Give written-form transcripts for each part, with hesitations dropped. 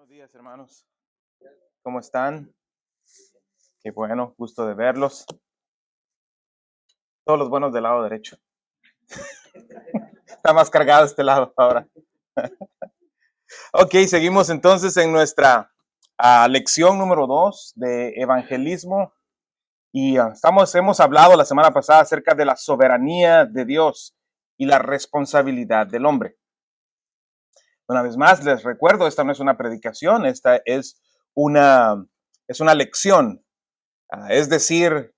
Buenos días, hermanos. ¿Cómo están? Qué bueno, gusto de verlos. Todos los buenos del lado derecho. Está más cargado este lado ahora. Ok, seguimos entonces en nuestra lección número 2 de evangelismo. Y hemos hablado la semana pasada acerca de la soberanía de Dios y la responsabilidad del hombre. Una vez más, les recuerdo, esta no es una predicación, esta es una lección. Es decir,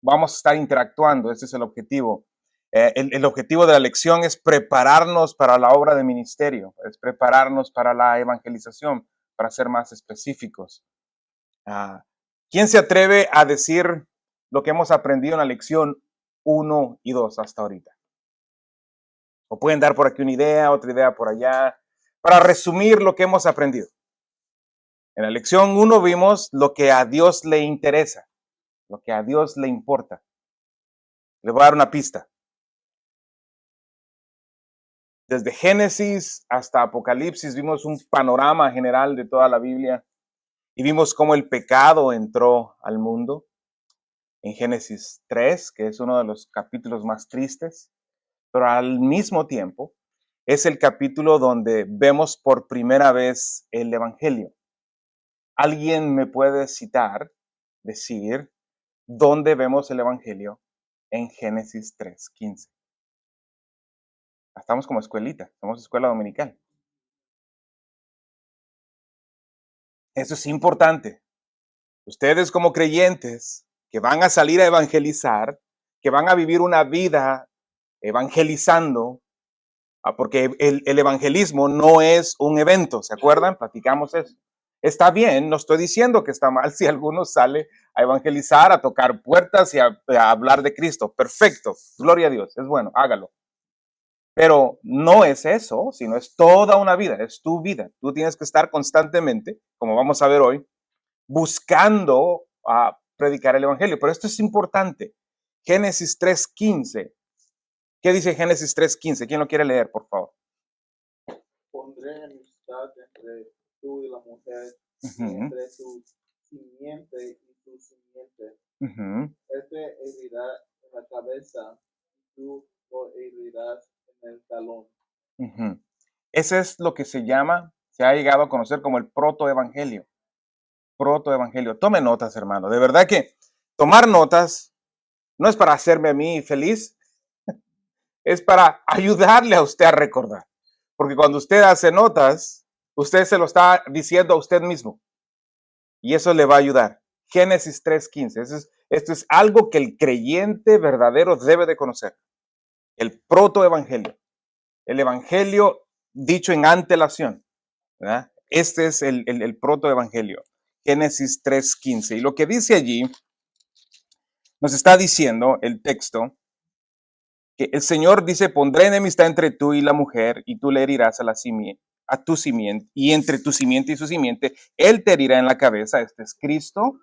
vamos a estar interactuando, ese es el objetivo. El objetivo de la lección es prepararnos para la obra de ministerio, es prepararnos para la evangelización, para ser más específicos. ¿Quién se atreve a decir lo que hemos aprendido en la lección 1 y 2 hasta ahorita? O pueden dar por aquí una idea, otra idea por allá, para resumir lo que hemos aprendido. En la lección 1 vimos lo que a Dios le interesa, lo que a Dios le importa. Le voy a dar una pista. Desde Génesis hasta Apocalipsis vimos un panorama general de toda la Biblia y vimos cómo el pecado entró al mundo en Génesis 3, que es uno de los capítulos más tristes, pero al mismo tiempo es el capítulo donde vemos por primera vez el Evangelio. ¿Alguien me puede citar, decir, dónde vemos el Evangelio en Génesis 3:15? Estamos como escuelita, somos escuela dominical. Eso es importante. Ustedes como creyentes que van a salir a evangelizar, que van a vivir una vida evangelizando, porque el evangelismo no es un evento, ¿se acuerdan? Platicamos eso. Está bien, no estoy diciendo que está mal si alguno sale a evangelizar, a tocar puertas y a hablar de Cristo. Perfecto, gloria a Dios, es bueno, hágalo. Pero no es eso, sino es toda una vida, es tu vida. Tú tienes que estar constantemente, como vamos a ver hoy, buscando a predicar el evangelio. Pero esto es importante. Génesis 3:15. ¿Qué dice Génesis 3:15? ¿Quién lo quiere leer, por favor? Pondré enemistad entre tú y la mujer, entre tu simiente y tu simiente. Este herirá en la cabeza y tú lo herirás en el talón. Ese es lo que se ha llegado a conocer como el protoevangelio. Protoevangelio. Tome notas, hermano. De verdad que tomar notas no es para hacerme a mí feliz, es para ayudarle a usted a recordar. Porque cuando usted hace notas, usted se lo está diciendo a usted mismo. Y eso le va a ayudar. Génesis 3:15. Esto es algo que el creyente verdadero debe de conocer. El protoevangelio. El evangelio dicho en antelación. ¿Verdad? Este es el protoevangelio. Génesis 3:15. Y lo que dice allí, nos está diciendo el texto, que el Señor dice, pondré enemistad entre tú y la mujer, y tú le herirás a tu simiente, y entre tu simiente y su simiente, él te herirá en la cabeza. Este es Cristo,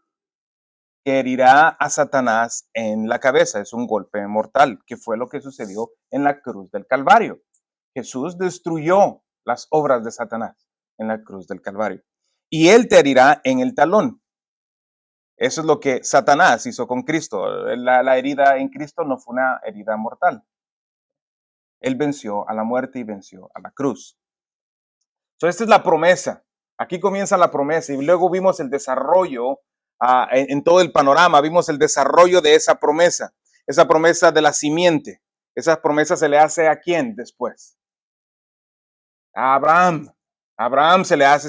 que herirá a Satanás en la cabeza. Es un golpe mortal, que fue lo que sucedió en la cruz del Calvario. Jesús destruyó las obras de Satanás en la cruz del Calvario. Y él te herirá en el talón. Eso es lo que Satanás hizo con Cristo. La herida en Cristo no fue una herida mortal. Él venció a la muerte y venció a la cruz. Entonces, esta es la promesa. Aquí comienza la promesa y luego vimos el desarrollo en todo el panorama. Vimos el desarrollo de esa promesa de la simiente. Esa promesa se le hace ¿a quién después? A Abraham. A Abraham se le hace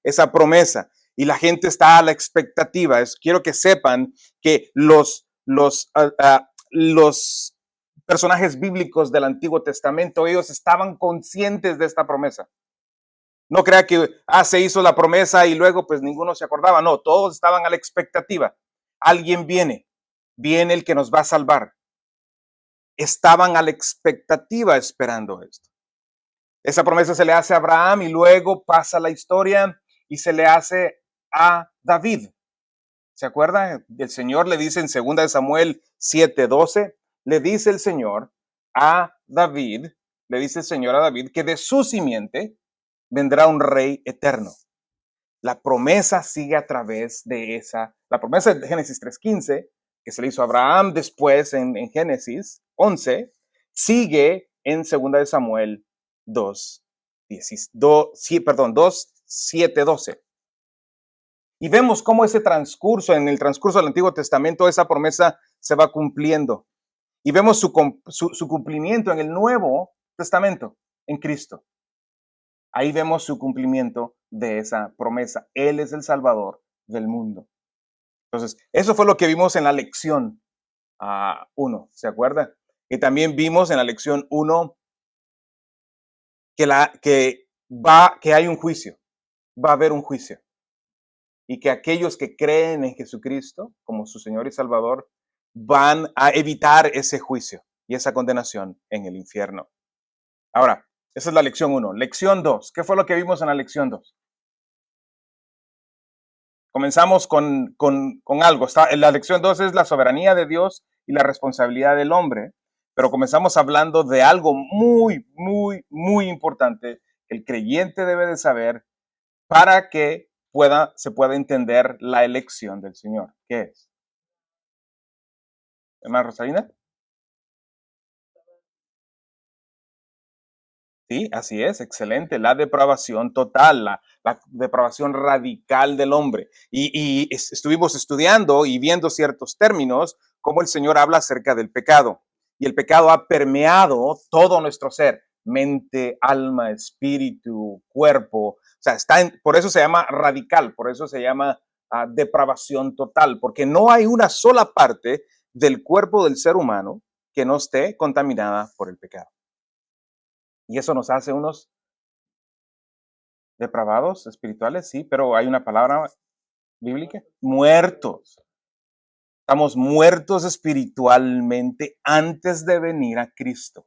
esa promesa y la gente está a la expectativa. Quiero que sepan que los personajes bíblicos del Antiguo Testamento, ellos estaban conscientes de esta promesa. No crea que se hizo la promesa y luego pues ninguno se acordaba. No, todos estaban a la expectativa. Alguien viene el que nos va a salvar. Estaban a la expectativa esperando esto. Esa promesa se le hace a Abraham y luego pasa la historia y se le hace a David. ¿Se acuerda? El Señor le dice en 2 Samuel 7:12, le dice el Señor a David, que de su simiente vendrá un rey eterno. La promesa sigue a través de la promesa de Génesis 3:15, que se le hizo a Abraham después en Génesis 11, sigue en 2 de Samuel 2, 7, 12. Y vemos cómo en el transcurso del Antiguo Testamento, esa promesa se va cumpliendo. Y vemos su cumplimiento en el Nuevo Testamento, en Cristo. Ahí vemos su cumplimiento de esa promesa. Él es el Salvador del mundo. Entonces, eso fue lo que vimos en la lección 1, ¿se acuerda? Y también vimos en la lección 1 que hay un juicio, va a haber un juicio. Y que aquellos que creen en Jesucristo como su Señor y Salvador van a evitar ese juicio y esa condenación en el infierno. Ahora, esa es la lección 1. Lección 2. ¿Qué fue lo que vimos en la lección 2? Comenzamos con algo. La lección 2 es la soberanía de Dios y la responsabilidad del hombre, pero comenzamos hablando de algo muy, muy, muy importante que el creyente debe de saber para que se pueda entender la elección del Señor. ¿Qué es? ¿Hermana Rosalina? Sí, así es, excelente. La depravación total, la depravación radical del hombre. Y estuvimos estudiando y viendo ciertos términos, como el Señor habla acerca del pecado. Y el pecado ha permeado todo nuestro ser, mente, alma, espíritu, cuerpo. O sea, por eso se llama radical, por eso se llama depravación total, porque no hay una sola parte del cuerpo del ser humano que no esté contaminada por el pecado. Y eso nos hace unos depravados espirituales, sí, pero hay una palabra bíblica, muertos. Estamos muertos espiritualmente antes de venir a Cristo.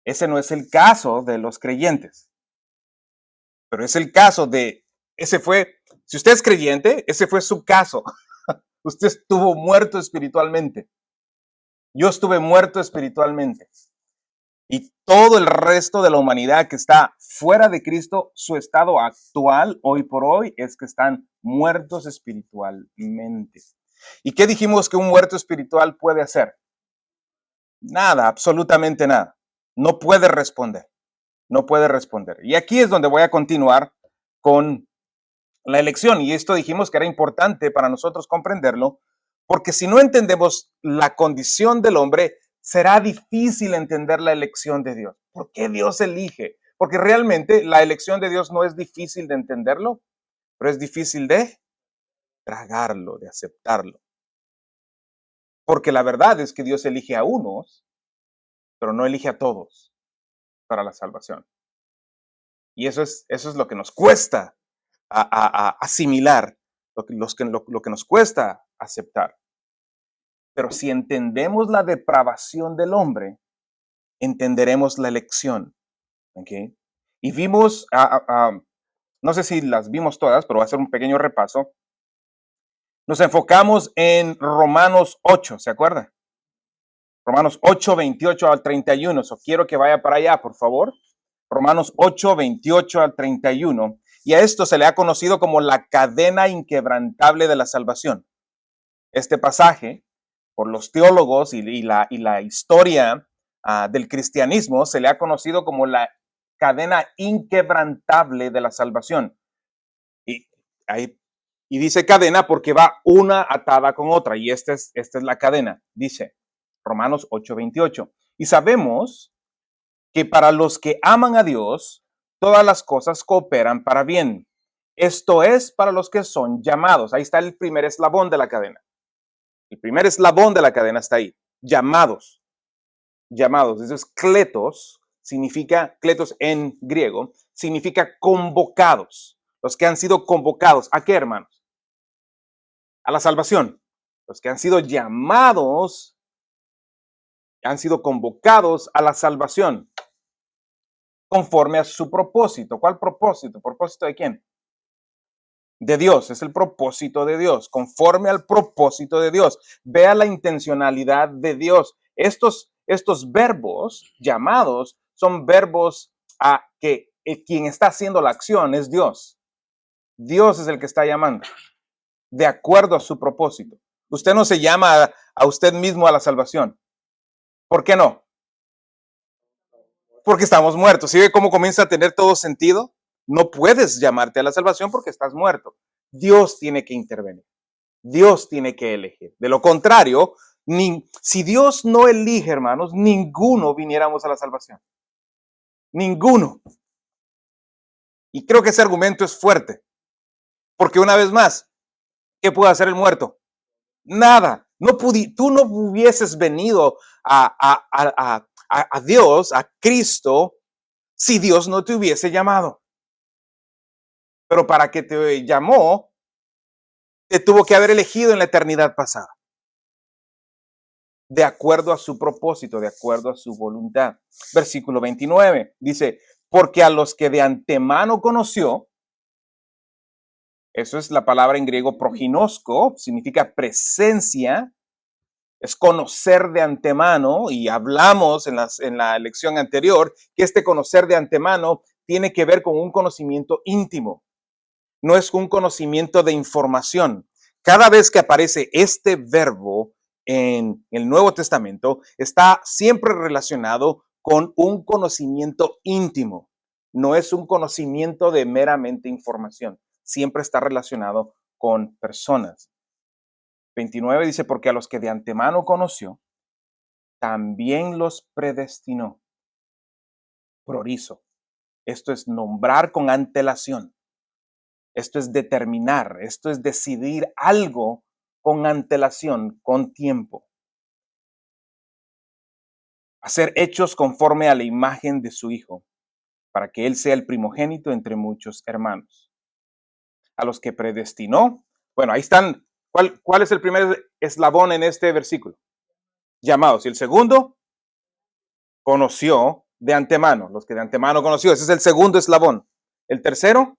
Ese no es el caso de los creyentes, pero es el caso si usted es creyente, ese fue su caso. Usted estuvo muerto espiritualmente. Yo estuve muerto espiritualmente. Y todo el resto de la humanidad que está fuera de Cristo, su estado actual, hoy por hoy, es que están muertos espiritualmente. ¿Y qué dijimos que un muerto espiritual puede hacer? Nada, absolutamente nada. No puede responder. No puede responder. Y aquí es donde voy a continuar con la elección. Y esto dijimos que era importante para nosotros comprenderlo, porque si no entendemos la condición del hombre, será difícil entender la elección de Dios. ¿Por qué Dios elige? Porque realmente la elección de Dios no es difícil de entenderlo, pero es difícil de tragarlo, de aceptarlo. Porque la verdad es que Dios elige a unos, pero no elige a todos para la salvación. Y eso es lo que nos cuesta asimilar, lo que nos cuesta aceptar. Pero si entendemos la depravación del hombre, entenderemos la elección. ¿Okay? Y vimos, no sé si las vimos todas, pero voy a hacer un pequeño repaso. Nos enfocamos en Romanos 8, ¿se acuerda? Romanos 8, 28 al 31. Quiero que vaya para allá, por favor. Romanos 8, 28 al 31. Y a esto se le ha conocido como la cadena inquebrantable de la salvación. Este pasaje, por los teólogos y la historia del cristianismo, se le ha conocido como la cadena inquebrantable de la salvación. Y dice cadena porque va una atada con otra, y esta es la cadena, dice Romanos 8:28. Y sabemos que para los que aman a Dios, todas las cosas cooperan para bien. Esto es para los que son llamados. Ahí está el primer eslabón de la cadena. El primer eslabón de la cadena está ahí. Llamados. Llamados. Entonces, kletos significa, kletos en griego, significa convocados. Los que han sido convocados. ¿A qué, hermanos? A la salvación. Los que han sido llamados, han sido convocados a la salvación. Conforme a su propósito. ¿Cuál propósito? ¿Propósito de quién? De Dios, es el propósito de Dios, conforme al propósito de Dios. Vea la intencionalidad de Dios. Estos verbos llamados son verbos a que quien está haciendo la acción es Dios. Dios es el que está llamando, de acuerdo a su propósito. Usted no se llama a usted mismo a la salvación. ¿Por qué no? Porque estamos muertos. ¿Sí ve cómo comienza a tener todo sentido? No puedes llamarte a la salvación porque estás muerto. Dios tiene que intervenir. Dios tiene que elegir. De lo contrario, si Dios no elige, hermanos, ninguno viniéramos a la salvación. Ninguno. Y creo que ese argumento es fuerte. Porque una vez más, ¿qué puede hacer el muerto? Nada. Tú no hubieses venido a Dios, a Cristo, si Dios no te hubiese llamado. Pero para que te llamó, te tuvo que haber elegido en la eternidad pasada. De acuerdo a su propósito, de acuerdo a su voluntad. Versículo 29 dice, porque a los que de antemano conoció, eso es la palabra en griego proginosko, significa presencia, es conocer de antemano, y hablamos en la lección anterior que este conocer de antemano tiene que ver con un conocimiento íntimo, no es un conocimiento de información. Cada vez que aparece este verbo en el Nuevo Testamento, está siempre relacionado con un conocimiento íntimo, no es un conocimiento de meramente información, siempre está relacionado con personas. 29 dice, porque a los que de antemano conoció, también los predestinó. Prorizo. Esto es nombrar con antelación. Esto es determinar. Esto es decidir algo con antelación, con tiempo. Hacer hechos conforme a la imagen de su Hijo, para que Él sea el primogénito entre muchos hermanos. A los que predestinó. Bueno, ahí están. ¿Cuál es el primer eslabón en este versículo? Llamados. Y el segundo, conoció de antemano. Los que de antemano conoció. Ese es el segundo eslabón. El tercero,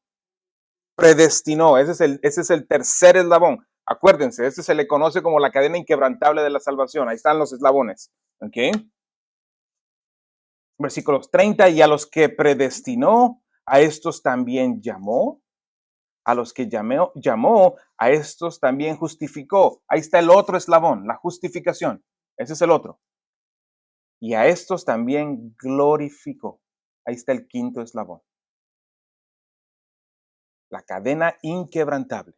predestinó. Ese es el tercer eslabón. Acuérdense, este se le conoce como la cadena inquebrantable de la salvación. Ahí están los eslabones. ¿Ok? Versículos 30, y a los que predestinó, a estos también llamó. A los que llamó, a estos también justificó. Ahí está el otro eslabón, la justificación. Ese es el otro. Y a estos también glorificó. Ahí está el quinto eslabón. La cadena inquebrantable.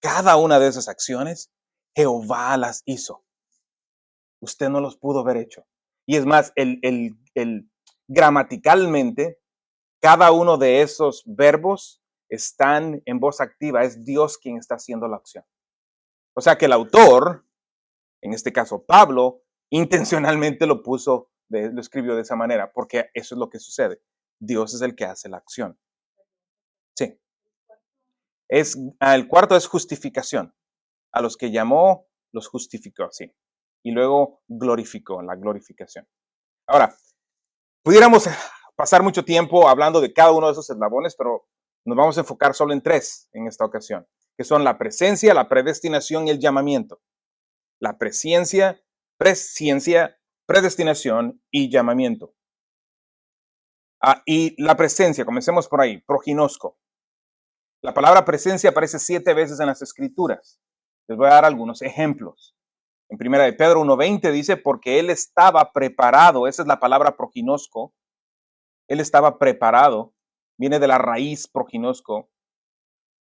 Cada una de esas acciones, Jehová las hizo. Usted no los pudo haber hecho. Y es más, gramaticalmente, cada uno de esos verbos están en voz activa. Es Dios quien está haciendo la acción. O sea que el autor, en este caso Pablo, intencionalmente lo escribió de esa manera, porque eso es lo que sucede. Dios es el que hace la acción. Sí. El cuarto es justificación. A los que llamó, los justificó, sí. Y luego glorificó, la glorificación. Ahora, pudiéramos pasar mucho tiempo hablando de cada uno de esos eslabones, pero nos vamos a enfocar solo en tres en esta ocasión, que son la presencia, la predestinación y el llamamiento. La presciencia, predestinación y llamamiento. Y la presencia, comencemos por ahí, proginosko. La palabra presencia aparece 7 veces en las Escrituras. Les voy a dar algunos ejemplos. En 1 de Pedro 1:20 dice, porque él estaba preparado, esa es la palabra proginosko, él estaba preparado, viene de la raíz proginosko,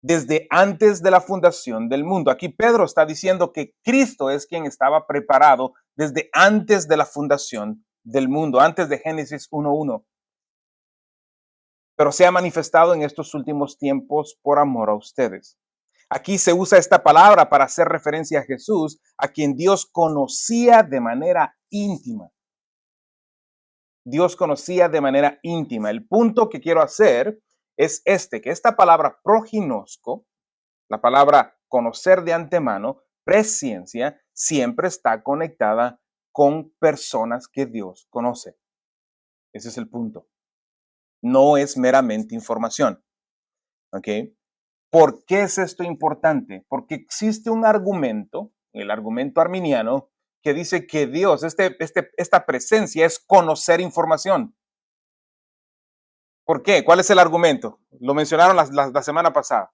desde antes de la fundación del mundo. Aquí Pedro está diciendo que Cristo es quien estaba preparado desde antes de la fundación del mundo, antes de Génesis 1:1. Pero se ha manifestado en estos últimos tiempos por amor a ustedes. Aquí se usa esta palabra para hacer referencia a Jesús, a quien Dios conocía de manera íntima. Dios conocía de manera íntima. El punto que quiero hacer es que esta palabra proginosko, la palabra conocer de antemano, presciencia, siempre está conectada con personas que Dios conoce. Ese es el punto. No es meramente información. ¿Ok? ¿Por qué es esto importante? Porque existe un argumento, el argumento arminiano, que dice que Dios, esta presencia es conocer información. ¿Por qué? ¿Cuál es el argumento? Lo mencionaron la semana pasada.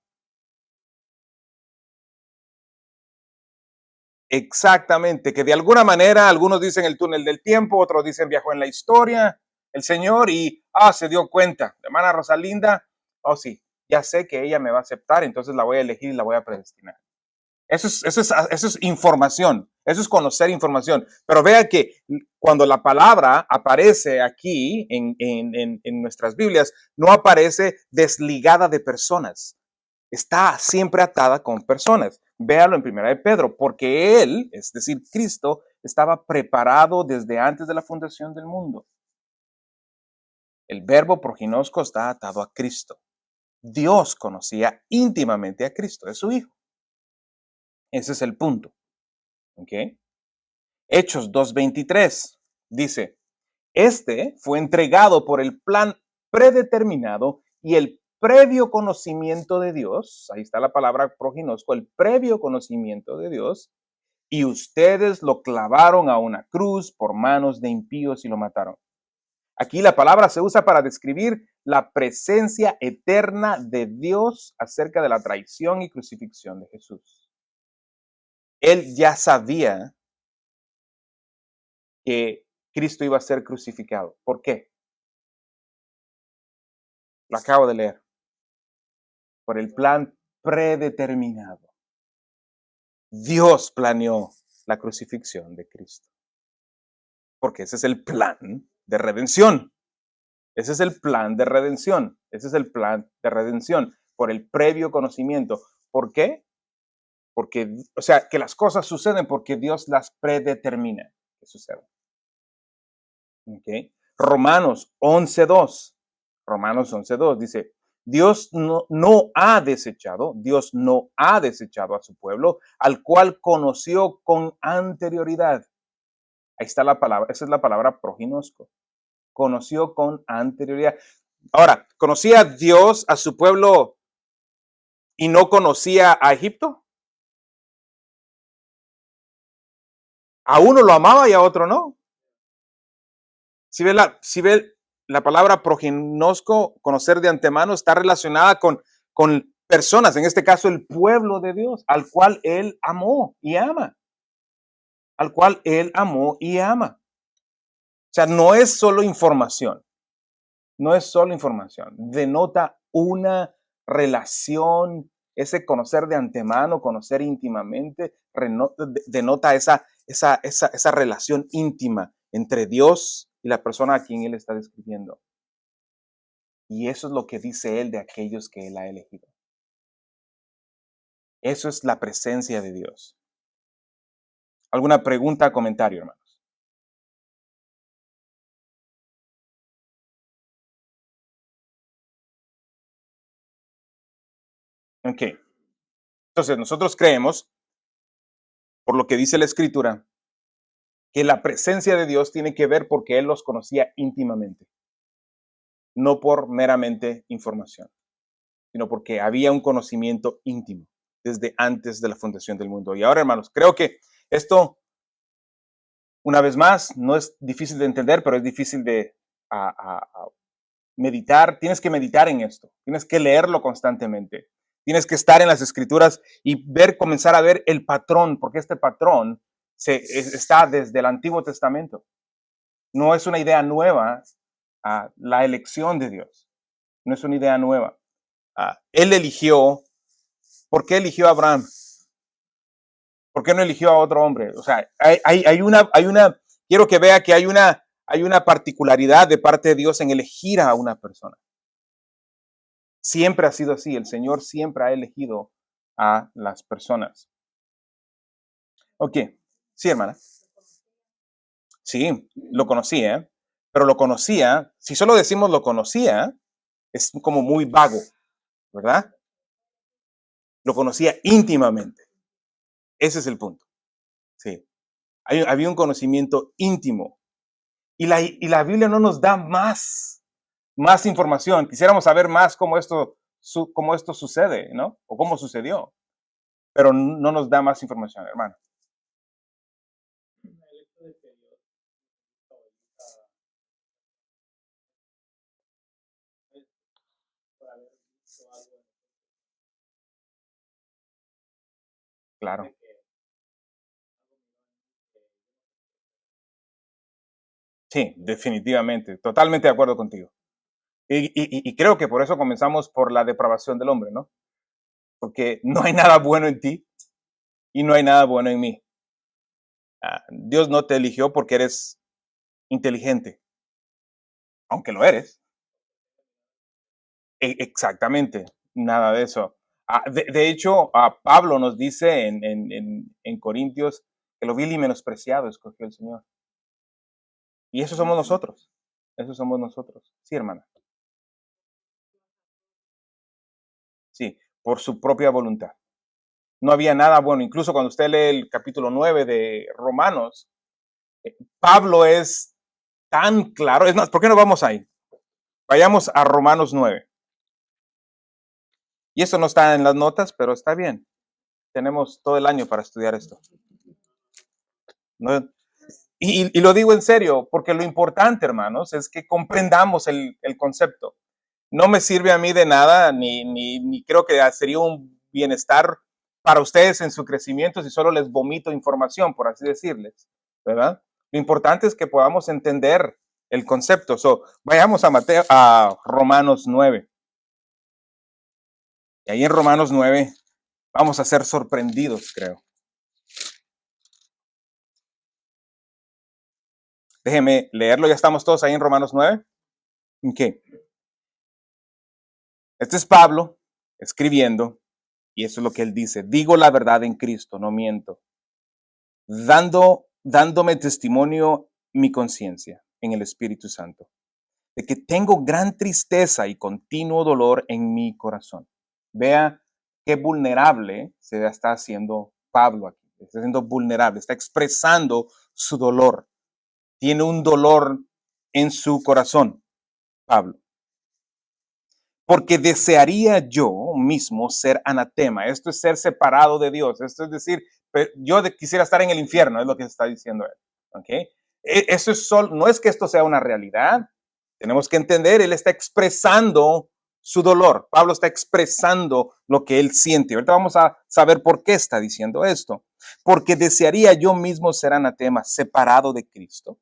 Exactamente, que de alguna manera algunos dicen el túnel del tiempo, otros dicen viajó en la historia, el Señor y, se dio cuenta, hermana Rosalinda, oh sí, ya sé que ella me va a aceptar, entonces la voy a elegir y la voy a predestinar. Eso es información, eso es conocer información. Pero vea que cuando la palabra aparece aquí en nuestras Biblias, no aparece desligada de personas, está siempre atada con personas. Véalo en Primera de Pedro, porque Él, es decir, Cristo, estaba preparado desde antes de la fundación del mundo. El verbo proginosco está atado a Cristo. Dios conocía íntimamente a Cristo, es su Hijo. Ese es el punto. ¿Ok? Hechos 2:23 dice, este fue entregado por el plan predeterminado y el previo conocimiento de Dios, ahí está la palabra proginosco, el previo conocimiento de Dios, y ustedes lo clavaron a una cruz por manos de impíos y lo mataron. Aquí la palabra se usa para describir la presencia eterna de Dios acerca de la traición y crucifixión de Jesús. Él ya sabía que Cristo iba a ser crucificado. ¿Por qué? Lo acabo de leer. Por el plan predeterminado. Dios planeó la crucifixión de Cristo. Porque ese es el plan de redención. Ese es el plan de redención. Ese es el plan de redención. Por el previo conocimiento. ¿Por qué? Porque, o sea, que las cosas suceden porque Dios las predetermina que sucedan. ¿Okay? Romanos 11:2. Romanos 11:2 dice, Dios no ha desechado a su pueblo, al cual conoció con anterioridad. Ahí está la palabra, esa es la palabra proginosco. Conoció con anterioridad. Ahora, ¿conocía Dios a su pueblo y no conocía a Egipto? A uno lo amaba y a otro no. Si ve la palabra proginosco, conocer de antemano, está relacionada con personas, en este caso el pueblo de Dios, al cual él amó y ama. Al cual él amó y ama. O sea, no es solo información, no es solo información, denota una relación, ese conocer de antemano, conocer íntimamente, denota esa relación íntima entre Dios y la persona a quien él está describiendo. Y eso es lo que dice él de aquellos que él ha elegido. Eso es la presencia de Dios. ¿Alguna pregunta o comentario, hermanos? Ok. Entonces, nosotros creemos, por lo que dice la Escritura, que la presencia de Dios tiene que ver porque Él los conocía íntimamente, no por meramente información, sino porque había un conocimiento íntimo desde antes de la fundación del mundo. Y ahora, hermanos, creo que esto, una vez más, no es difícil de entender, pero es difícil de meditar. Tienes que meditar en esto, tienes que leerlo constantemente, tienes que estar en las escrituras y comenzar a ver el patrón, porque este patrón está desde el Antiguo Testamento. No es una idea nueva la elección de Dios, no es una idea nueva. Él eligió, ¿por qué eligió a Abraham? ¿Por qué no eligió a otro hombre? O sea, quiero que vea que hay una particularidad de parte de Dios en elegir a una persona. Siempre ha sido así. El Señor siempre ha elegido a las personas. Ok. Sí, hermana. Sí, lo conocía, pero lo conocía, si solo decimos lo conocía, es como muy vago, ¿verdad? Lo conocía íntimamente. Ese es el punto. Sí. Había un conocimiento íntimo. Y la Biblia no nos da más información. Quisiéramos saber más cómo esto sucede, ¿no? O cómo sucedió. Pero no nos da más información, hermano. Claro. Sí, definitivamente, totalmente de acuerdo contigo. Y creo que por eso comenzamos por la depravación del hombre, ¿no? Porque no hay nada bueno en ti y no hay nada bueno en mí. Dios no te eligió porque eres inteligente, aunque lo eres. Exactamente, nada de eso. De hecho, Pablo nos dice en Corintios que lo vil y menospreciado escogió el Señor. Y eso somos nosotros. Eso somos nosotros. Sí, hermana. Sí, por su propia voluntad. No había nada bueno. Incluso cuando usted lee el capítulo 9 de Romanos, Pablo es tan claro. Es más, ¿por qué no vamos ahí? Vayamos a Romanos 9. Y eso no está en las notas, pero está bien. Tenemos todo el año para estudiar esto. ¿No? Y lo digo en serio, porque lo importante, hermanos, es que comprendamos el concepto. No me sirve a mí de nada, ni creo que sería un bienestar para ustedes en su crecimiento si solo les vomito información, por así decirles, ¿verdad? Lo importante es que podamos entender el concepto. Vayamos a Romanos 9. Y ahí en Romanos 9 vamos a ser sorprendidos, creo. Déjeme leerlo, ya estamos todos ahí en Romanos 9. ¿Qué? Este es Pablo escribiendo, y eso es lo que él dice: digo la verdad en Cristo, no miento, dándome testimonio mi conciencia en el Espíritu Santo, de que tengo gran tristeza y continuo dolor en mi corazón. Vea qué vulnerable se está haciendo Pablo aquí. Está siendo vulnerable, está expresando su dolor. Tiene un dolor en su corazón, Pablo. Porque desearía yo mismo ser anatema. Esto es ser separado de Dios. Esto es decir, yo quisiera estar en el infierno, es lo que está diciendo él. ¿Okay? Eso es no es que esto sea una realidad. Tenemos que entender, él está expresando su dolor. Pablo está expresando lo que él siente. Ahorita vamos a saber por qué está diciendo esto. Porque desearía yo mismo ser anatema, separado de Cristo,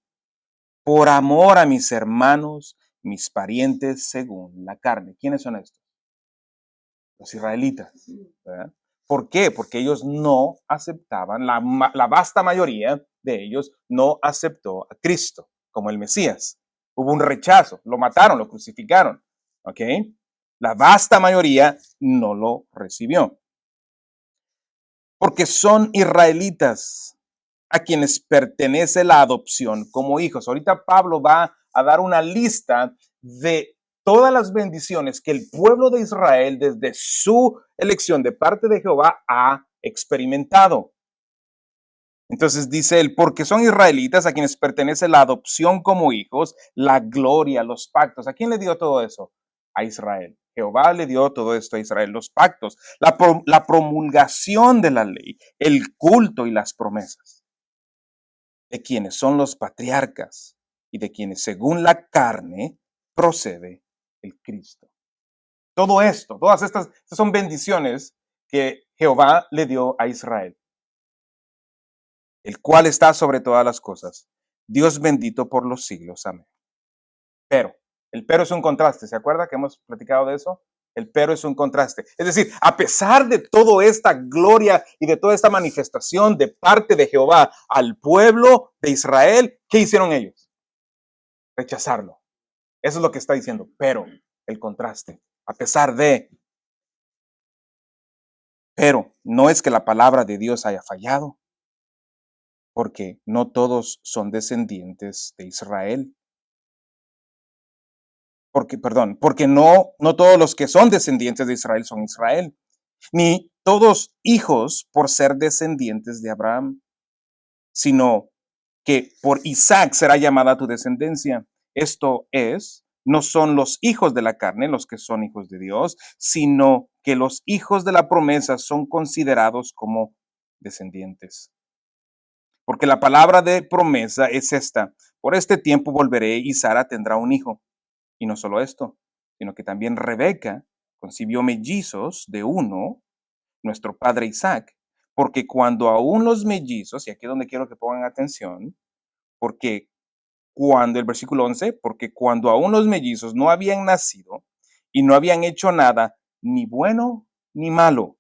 por amor a mis hermanos, mis parientes según la carne. ¿Quiénes son estos? Los israelitas. ¿Verdad? ¿Por qué? Porque ellos no aceptaban, la vasta mayoría de ellos no aceptó a Cristo como el Mesías. Hubo un rechazo, lo mataron, lo crucificaron. ¿Ok? La vasta mayoría no lo recibió. Porque son israelitas a quienes pertenece la adopción como hijos. Ahorita Pablo va a dar una lista de todas las bendiciones que el pueblo de Israel desde su elección de parte de Jehová ha experimentado. Entonces dice él, porque son israelitas a quienes pertenece la adopción como hijos, la gloria, los pactos. ¿A quién le dio todo eso? A Israel. Jehová le dio todo esto a Israel, los pactos, la promulgación de la ley, el culto y las promesas, de quienes son los patriarcas y de quienes según la carne procede el Cristo. Todo esto, todas estas son bendiciones que Jehová le dio a Israel, el cual está sobre todas las cosas. Dios bendito por los siglos. Amén. Pero, el pero es un contraste. ¿Se acuerda que hemos platicado de eso? El pero es un contraste. Es decir, a pesar de toda esta gloria y de toda esta manifestación de parte de Jehová al pueblo de Israel, ¿qué hicieron ellos? Rechazarlo. Eso es lo que está diciendo. Pero, el contraste. A pesar de. Pero, no es que la palabra de Dios haya fallado, porque no todos son descendientes de Israel. Porque no todos los que son descendientes de Israel son Israel, ni todos hijos por ser descendientes de Abraham, sino que por Isaac será llamada tu descendencia. Esto es, no son los hijos de la carne los que son hijos de Dios, sino que los hijos de la promesa son considerados como descendientes. Porque la palabra de promesa es esta: por este tiempo volveré y Sara tendrá un hijo. Y no solo esto, sino que también Rebeca concibió mellizos de uno, nuestro padre Isaac, porque cuando aún los mellizos, y aquí es donde quiero que pongan atención, porque el versículo 11, porque cuando aún los mellizos no habían nacido y no habían hecho nada, ni bueno ni malo,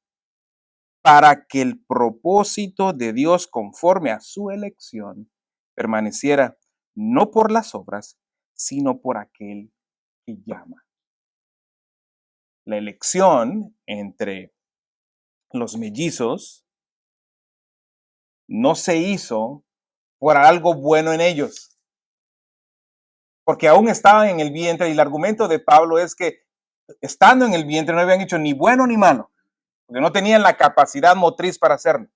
para que el propósito de Dios conforme a su elección permaneciera no por las obras, sino por aquel que llama. La elección entre los mellizos no se hizo por algo bueno en ellos, porque aún estaban en el vientre, y el argumento de Pablo es que estando en el vientre no habían hecho ni bueno ni malo, porque no tenían la capacidad motriz para hacerlo,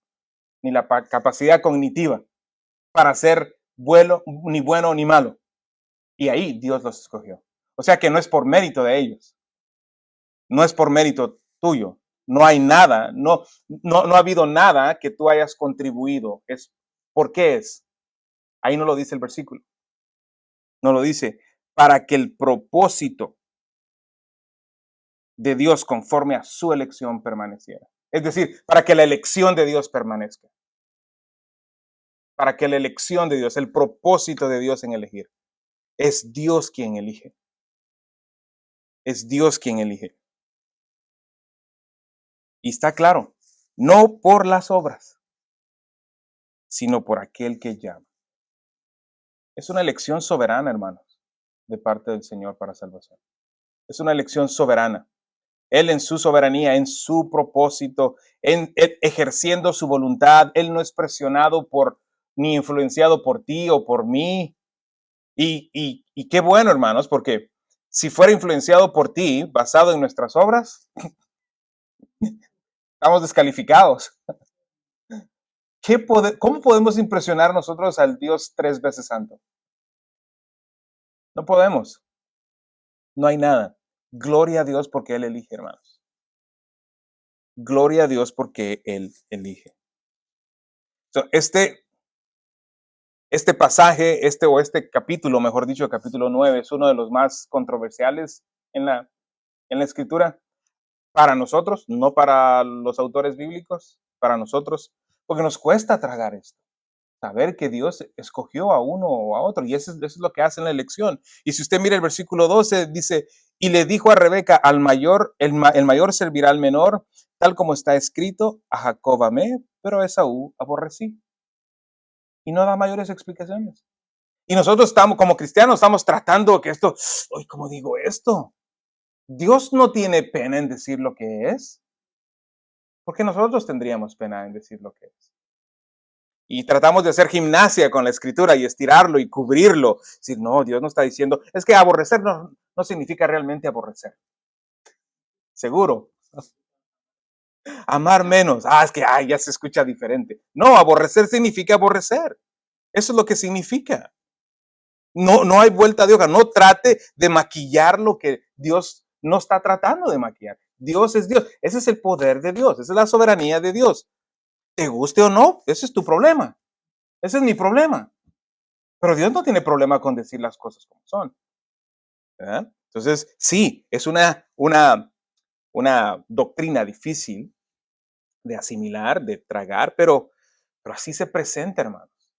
ni la capacidad cognitiva para hacer ni bueno ni malo. Y ahí Dios los escogió. O sea que no es por mérito de ellos, no es por mérito tuyo. No hay nada, no ha habido nada que tú hayas contribuido. ¿Por qué es? Ahí no lo dice el versículo. No lo dice. Para que el propósito de Dios conforme a su elección permaneciera. Es decir, para que la elección de Dios permanezca. Para que la elección de Dios, el propósito de Dios en elegir. Es Dios quien elige. Es Dios quien elige. Y está claro, no por las obras, sino por aquel que llama. Es una elección soberana, hermanos, de parte del Señor para salvación. Es una elección soberana. Él en su soberanía, en su propósito, ejerciendo su voluntad, Él no es presionado ni influenciado por ti o por mí. Y qué bueno, hermanos, porque si fuera influenciado por ti, basado en nuestras obras, estamos descalificados. ¿Cómo podemos impresionar nosotros al Dios 3 veces santo? No podemos. No hay nada. Gloria a Dios porque Él elige, hermanos. Gloria a Dios porque Él elige. Este pasaje, este capítulo, mejor dicho, capítulo 9, es uno de los más controversiales en la Escritura. Para nosotros, no para los autores bíblicos, para nosotros, porque nos cuesta tragar esto. Saber que Dios escogió a uno o a otro, y eso es lo que hace en la elección. Y si usted mira el versículo 12, dice, y le dijo a Rebeca, al mayor, el mayor servirá al menor, tal como está escrito, a Jacob amé, pero a Esaú aborrecí. Y no da mayores explicaciones. Y nosotros como cristianos, estamos tratando que esto, ¿cómo digo esto? Dios no tiene pena en decir lo que es, porque nosotros tendríamos pena en decir lo que es. Y tratamos de hacer gimnasia con la escritura y estirarlo y cubrirlo. Decir, no, Dios no está diciendo, es que aborrecer no significa realmente aborrecer. Seguro. Amar menos. Es que ya se escucha diferente. No, aborrecer significa aborrecer. Eso es lo que significa. No hay vuelta de hoja. No trate de maquillar lo que Dios no está tratando de maquillar. Dios es Dios. Ese es el poder de Dios. Esa es la soberanía de Dios. Te guste o no, ese es tu problema. Ese es mi problema. Pero Dios no tiene problema con decir las cosas como son. ¿Verdad? Entonces, sí, es una doctrina difícil de asimilar, de tragar, pero así se presenta, hermanos.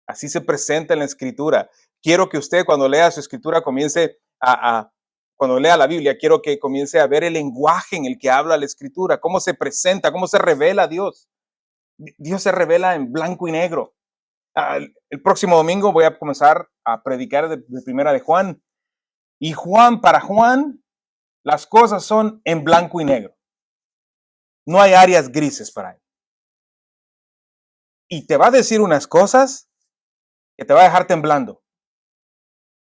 Así se presenta en la escritura. Quiero que usted cuando lea su escritura comience cuando lea la Biblia, quiero que comience a ver el lenguaje en el que habla la escritura, cómo se presenta, cómo se revela Dios. Dios se revela en blanco y negro. El próximo domingo voy a comenzar a predicar de primera de Juan. Y para Juan, las cosas son en blanco y negro. No hay áreas grises para él. Y te va a decir unas cosas que te va a dejar temblando.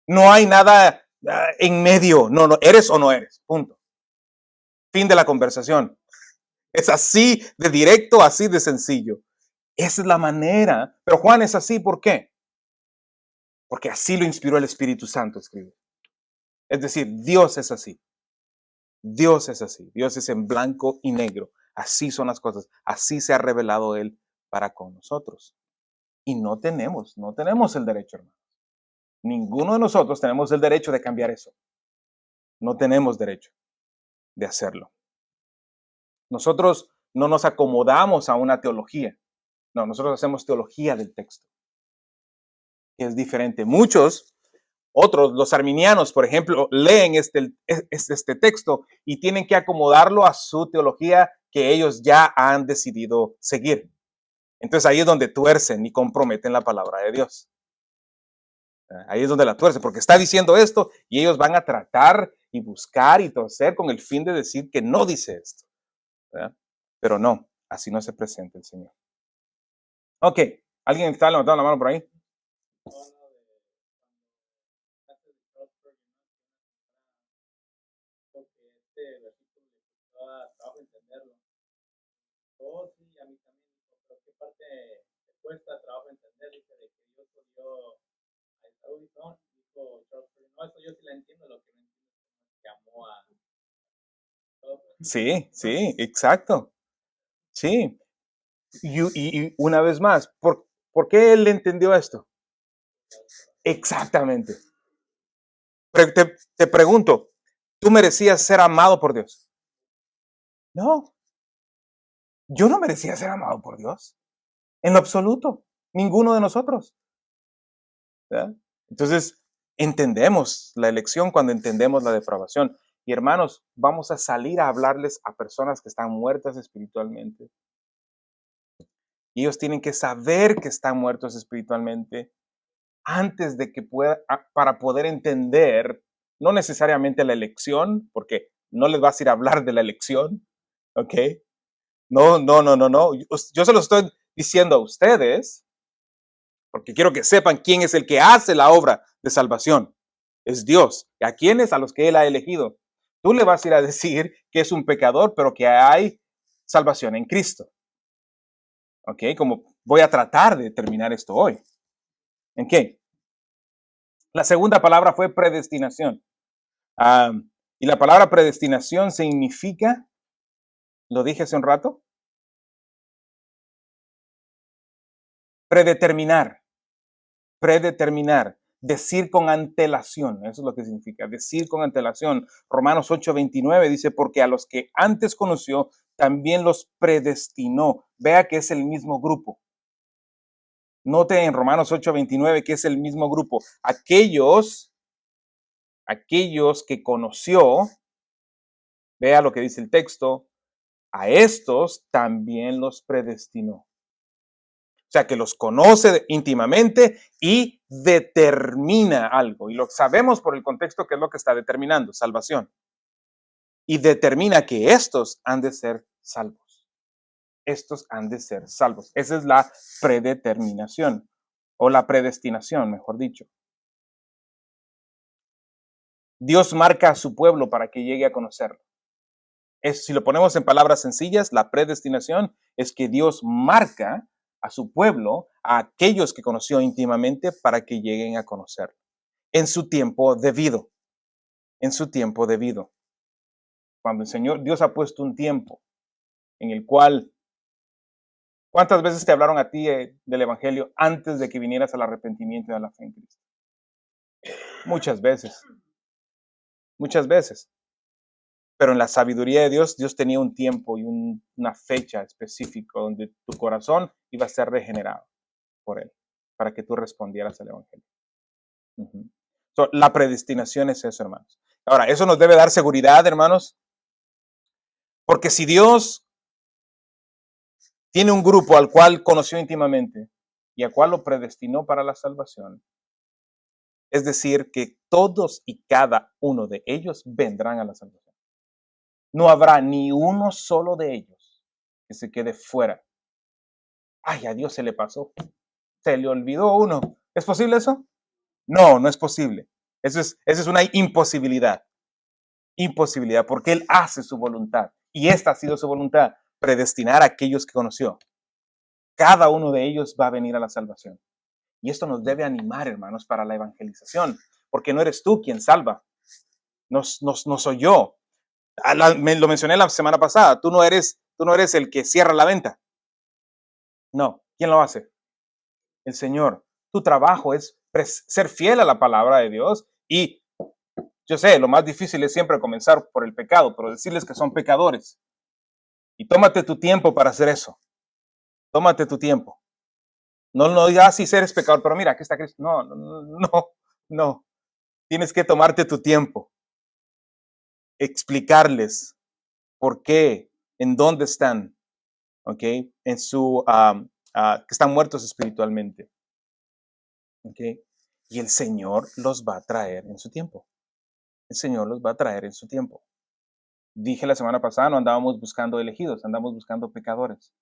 No hay nada en medio. No, eres o no eres. Punto. Fin de la conversación. Es así de directo, así de sencillo. Esa es la manera. Pero Juan es así, ¿por qué? Porque así lo inspiró el Espíritu Santo a escribir. Es decir, Dios es así. Dios es así. Dios es en blanco y negro. Así son las cosas. Así se ha revelado Él para con nosotros. Y no tenemos el derecho, hermanos. Ninguno de nosotros tenemos el derecho de cambiar eso. No tenemos derecho de hacerlo. Nosotros no nos acomodamos a una teología. No, nosotros hacemos teología del texto. que es diferente. Otros, los arminianos, por ejemplo, leen este texto y tienen que acomodarlo a su teología que ellos ya han decidido seguir. Entonces ahí es donde tuercen y comprometen la palabra de Dios. Ahí es donde la tuercen, porque está diciendo esto y ellos van a tratar y buscar y torcer con el fin de decir que no dice esto. ¿Verdad? Pero no, así no se presenta el Señor. Ok, ¿alguien está levantando la mano por ahí? Oh, sí, a mí también, pero qué parte te cuesta trabajo entender, dice, de que Dios dio a Esaú, dijo Charles Spurgeon, no, eso yo sí la entiendo, lo que no entiendo es que amó a todos. Sí, sí, exacto. Sí. Y una vez más, ¿por qué él entendió esto? Exactamente. Te pregunto, ¿tú merecías ser amado por Dios? No, yo no merecía ser amado por Dios. En lo absoluto. Ninguno de nosotros. ¿Verdad? Entonces, entendemos la elección cuando entendemos la depravación. Y hermanos, vamos a salir a hablarles a personas que están muertas espiritualmente. Y ellos tienen que saber que están muertos espiritualmente antes de que para poder entender, no necesariamente la elección, porque no les vas a ir a hablar de la elección, ¿ok? No. Yo se lo estoy diciendo a ustedes, porque quiero que sepan quién es el que hace la obra de salvación. Es Dios. ¿Y a quiénes? A los que Él ha elegido. Tú le vas a ir a decir que es un pecador, pero que hay salvación en Cristo. ¿Ok? Como voy a tratar de terminar esto hoy. ¿En qué? La segunda palabra fue predestinación. Y la palabra predestinación significa, lo dije hace un rato, predeterminar, decir con antelación, eso es lo que significa, decir con antelación. Romanos 8:29 dice, porque a los que antes conoció, también los predestinó. Vea que es el mismo grupo. Note en Romanos 8:29 que es el mismo grupo. Aquellos que conoció, vea lo que dice el texto, a estos también los predestinó. O sea, que los conoce íntimamente y determina algo. Y lo sabemos por el contexto que es lo que está determinando, salvación. Y determina que estos han de ser salvos. Estos han de ser salvos. Esa es la predeterminación o la predestinación, mejor dicho. Dios marca a su pueblo para que llegue a conocerlo. Si lo ponemos en palabras sencillas, la predestinación es que Dios marca a su pueblo, a aquellos que conoció íntimamente, para que lleguen a conocerlo en su tiempo debido. En su tiempo debido. Cuando el Señor, Dios ha puesto un tiempo en el cual, ¿cuántas veces te hablaron a ti del Evangelio antes de que vinieras al arrepentimiento y a la fe en Cristo? Muchas veces. Muchas veces. Pero en la sabiduría de Dios, Dios tenía un tiempo y una fecha específica donde tu corazón iba a ser regenerado por Él, para que tú respondieras al Evangelio. La predestinación es eso, hermanos. Ahora, eso nos debe dar seguridad, hermanos, porque si Dios tiene un grupo al cual conoció íntimamente y al cual lo predestinó para la salvación, es decir, que todos y cada uno de ellos vendrán a la salvación. No habrá ni uno solo de ellos que se quede fuera. Ay, a Dios se le pasó. Se le olvidó uno. ¿Es posible eso? No, no es posible. Esa es una imposibilidad. Imposibilidad, porque Él hace su voluntad. Y esta ha sido su voluntad, predestinar a aquellos que conoció. Cada uno de ellos va a venir a la salvación. Y esto nos debe animar, hermanos, para la evangelización, porque no eres tú quien salva. No soy yo. Lo mencioné la semana pasada. Tú no eres el que cierra la venta. No. ¿Quién lo hace? El Señor. Tu trabajo es ser fiel a la palabra de Dios y yo sé, lo más difícil es siempre comenzar por el pecado, pero decirles que son pecadores. Y tómate tu tiempo para hacer eso. Tómate tu tiempo. No digas si eres pecador, pero mira, aquí está Cristo. No. Tienes que tomarte tu tiempo, explicarles por qué, en dónde están, ¿ok? En su, que están muertos espiritualmente, ¿ok? Y el Señor los va a traer en su tiempo. El Señor los va a traer en su tiempo. Dije la semana pasada, no andábamos buscando elegidos, andamos buscando pecadores.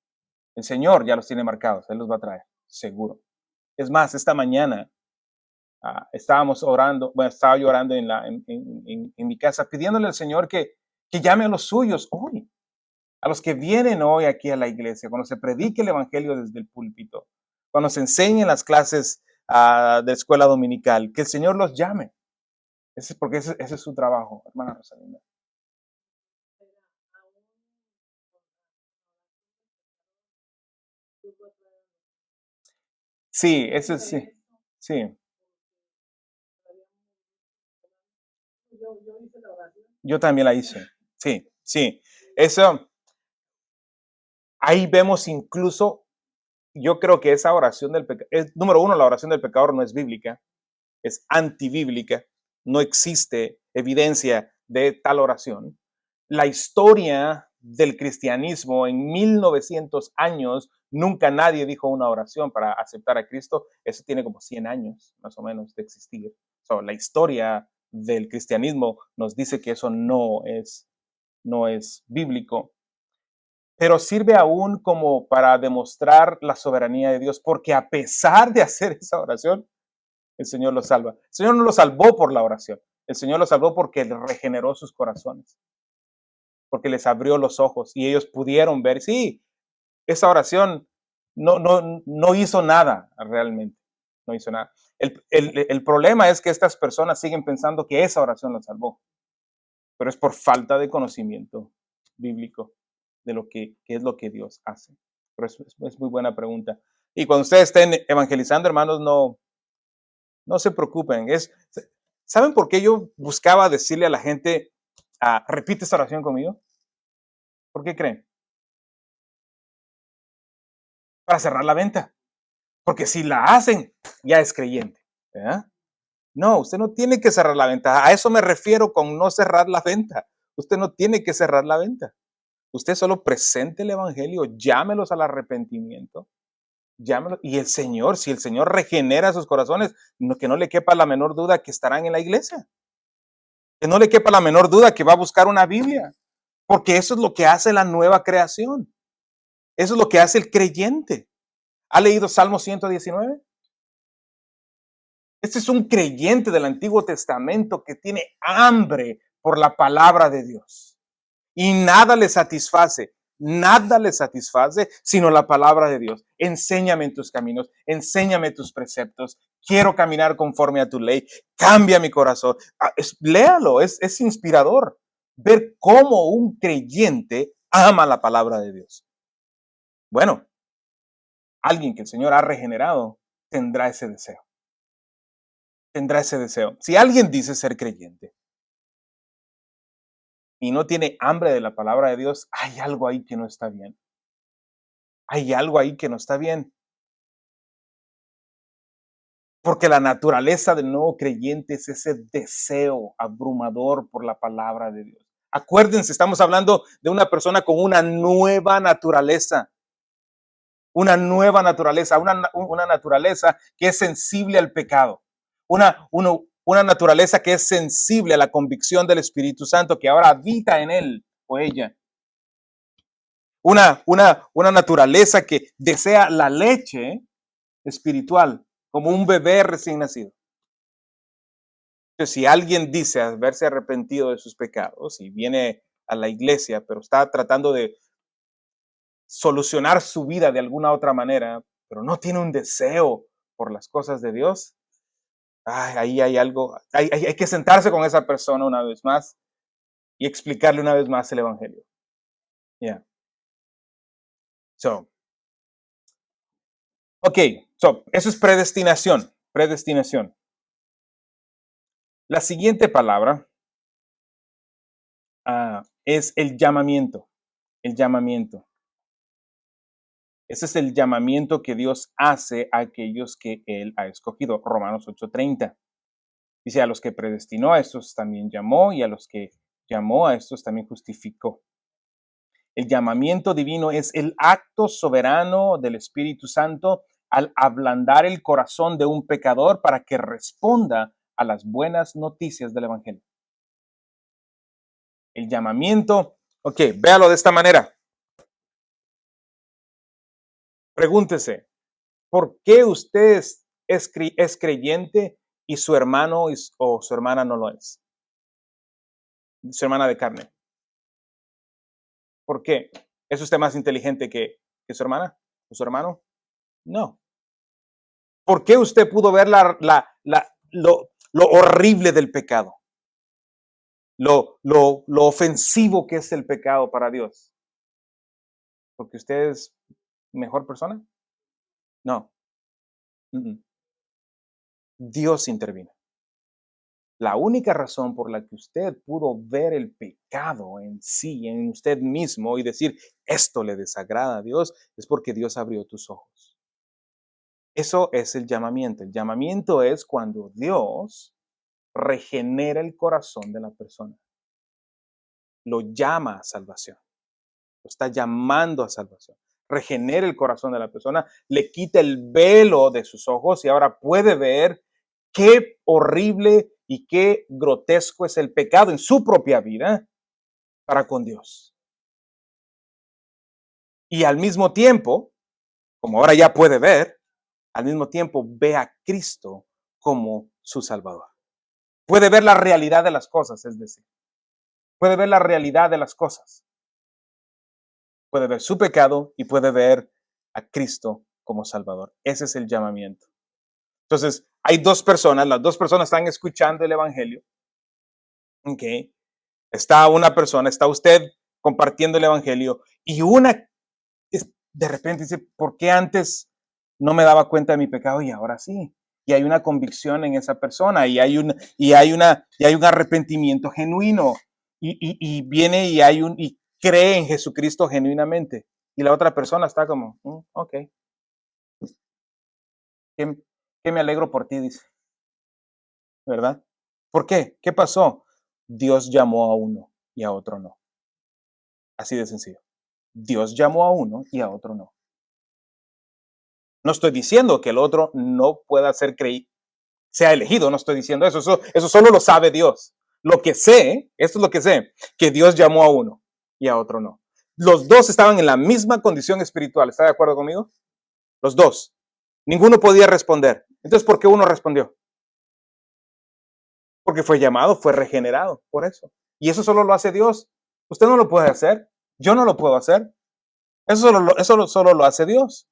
El Señor ya los tiene marcados, Él los va a traer, seguro. Es más, esta mañana estábamos orando, bueno, estaba yo orando en mi casa, pidiéndole al Señor que llame a los suyos hoy, a los que vienen hoy aquí a la iglesia, cuando se predique el Evangelio desde el púlpito, cuando se enseñen las clases de escuela dominical, que el Señor los llame. Porque ese es su trabajo, hermana Rosalinda. Sí, ese sí. Sí. Yo también la hice. Sí. Eso, ahí vemos incluso, yo creo que esa oración del pecador, número uno, la oración del pecador no es bíblica, es antibíblica, no existe evidencia de tal oración. La historia del cristianismo en 1900 años, nunca nadie dijo una oración para aceptar a Cristo. Eso tiene como 100 años más o menos de existir. La historia del cristianismo nos dice que eso no es bíblico, pero sirve aún como para demostrar la soberanía de Dios, porque a pesar de hacer esa oración, el Señor los salva. El Señor no los salvó por la oración, el Señor los salvó porque regeneró sus corazones, porque les abrió los ojos y ellos pudieron ver, sí, esa oración no hizo nada realmente, no hizo nada. El problema es que estas personas siguen pensando que esa oración los salvó, pero es por falta de conocimiento bíblico de lo que es lo que Dios hace. Pero es muy buena pregunta. Y cuando ustedes estén evangelizando, hermanos, no se preocupen. ¿Saben por qué yo buscaba decirle a la gente, repite esta oración conmigo? ¿Por qué creen? Para cerrar la venta. Porque si la hacen, ya es creyente. ¿verdad? No, usted no tiene que cerrar la venta. A eso me refiero con no cerrar la venta. Usted no tiene que cerrar la venta. Usted solo presente el evangelio, llámelos al arrepentimiento, llámelos. Y el Señor, si el Señor regenera sus corazones, que no le quepa la menor duda que estarán en la iglesia. Que no le quepa la menor duda que va a buscar una Biblia. Porque eso es lo que hace la nueva creación. Eso es lo que hace el creyente. ¿Ha leído Salmo 119? Este es un creyente del Antiguo Testamento que tiene hambre por la palabra de Dios. Y nada le satisface sino la palabra de Dios. Enséñame en tus caminos, enséñame tus preceptos. Quiero caminar conforme a tu ley. Cambia mi corazón. Léalo, es inspirador ver cómo un creyente ama la palabra de Dios. Bueno, alguien que el Señor ha regenerado tendrá ese deseo. Tendrá ese deseo. Si alguien dice ser creyente y no tiene hambre de la palabra de Dios, hay algo ahí que no está bien. Hay algo ahí que no está bien. Porque la naturaleza del nuevo creyente es ese deseo abrumador por la palabra de Dios. Acuérdense, estamos hablando de una persona con una nueva naturaleza. Una nueva naturaleza, una naturaleza que es sensible al pecado. Una naturaleza que es sensible a la convicción del Espíritu Santo que ahora habita en él o ella. Una naturaleza que desea la leche espiritual como un bebé recién nacido. Entonces, si alguien dice haberse arrepentido de sus pecados y viene a la iglesia, pero está tratando de solucionar su vida de alguna otra manera, pero no tiene un deseo por las cosas de Dios, ahí hay algo, hay que sentarse con esa persona una vez más y explicarle una vez más el Evangelio. Yeah. Eso es predestinación. La siguiente palabra es el llamamiento. El llamamiento. Ese es el llamamiento que Dios hace a aquellos que Él ha escogido. Romanos 8:30. Dice, a los que predestinó, a estos también llamó, y a los que llamó, a estos también justificó. El llamamiento divino es el acto soberano del Espíritu Santo al ablandar el corazón de un pecador para que responda a las buenas noticias del Evangelio. El llamamiento, ok, véalo de esta manera. Pregúntese, ¿por qué usted es creyente y su hermano o su hermana no lo es? Su hermana de carne. ¿Por qué? ¿Es usted más inteligente que su hermana o su hermano? No. ¿Por qué usted pudo ver lo horrible del pecado? Lo ofensivo que es el pecado para Dios. ¿Porque usted es mejor persona? No. Dios intervino. La única razón por la que usted pudo ver el pecado en sí, en usted mismo, y decir, esto le desagrada a Dios, es porque Dios abrió tus ojos. Eso es el llamamiento. El llamamiento es cuando Dios regenera el corazón de la persona. Lo llama a salvación. Lo está llamando a salvación. Regenera el corazón de la persona, le quita el velo de sus ojos y ahora puede ver qué horrible y qué grotesco es el pecado en su propia vida para con Dios. Y al mismo tiempo, como ahora ya puede ver, al mismo tiempo ve a Cristo como su Salvador. Puede ver la realidad de las cosas, es decir, puede ver la realidad de las cosas. Puede ver su pecado y puede ver a Cristo como Salvador. Ese es el llamamiento. Entonces, hay dos personas, las dos personas están escuchando el Evangelio. Okay. Está una persona, está usted compartiendo el Evangelio y una de repente dice, ¿por qué antes no me daba cuenta de mi pecado y ahora sí? Y hay una convicción en esa persona y hay un arrepentimiento genuino y viene y cree en Jesucristo genuinamente. Y la otra persona está como, ok, que me alegro por ti, dice, ¿verdad? ¿Por qué? ¿Qué pasó? Dios llamó a uno y a otro no. Así de sencillo. Dios llamó a uno y a otro no. No estoy diciendo que el otro no pueda ser sea elegido, no estoy diciendo eso. Eso solo lo sabe Dios. Lo que sé, esto es lo que sé, que Dios llamó a uno y a otro no. Los dos estaban en la misma condición espiritual. ¿Está de acuerdo conmigo? Los dos. Ninguno podía responder. Entonces, ¿por qué uno respondió? Porque fue llamado, fue regenerado, por eso. Y eso solo lo hace Dios. Usted no lo puede hacer. Yo no lo puedo hacer. Eso solo lo hace Dios.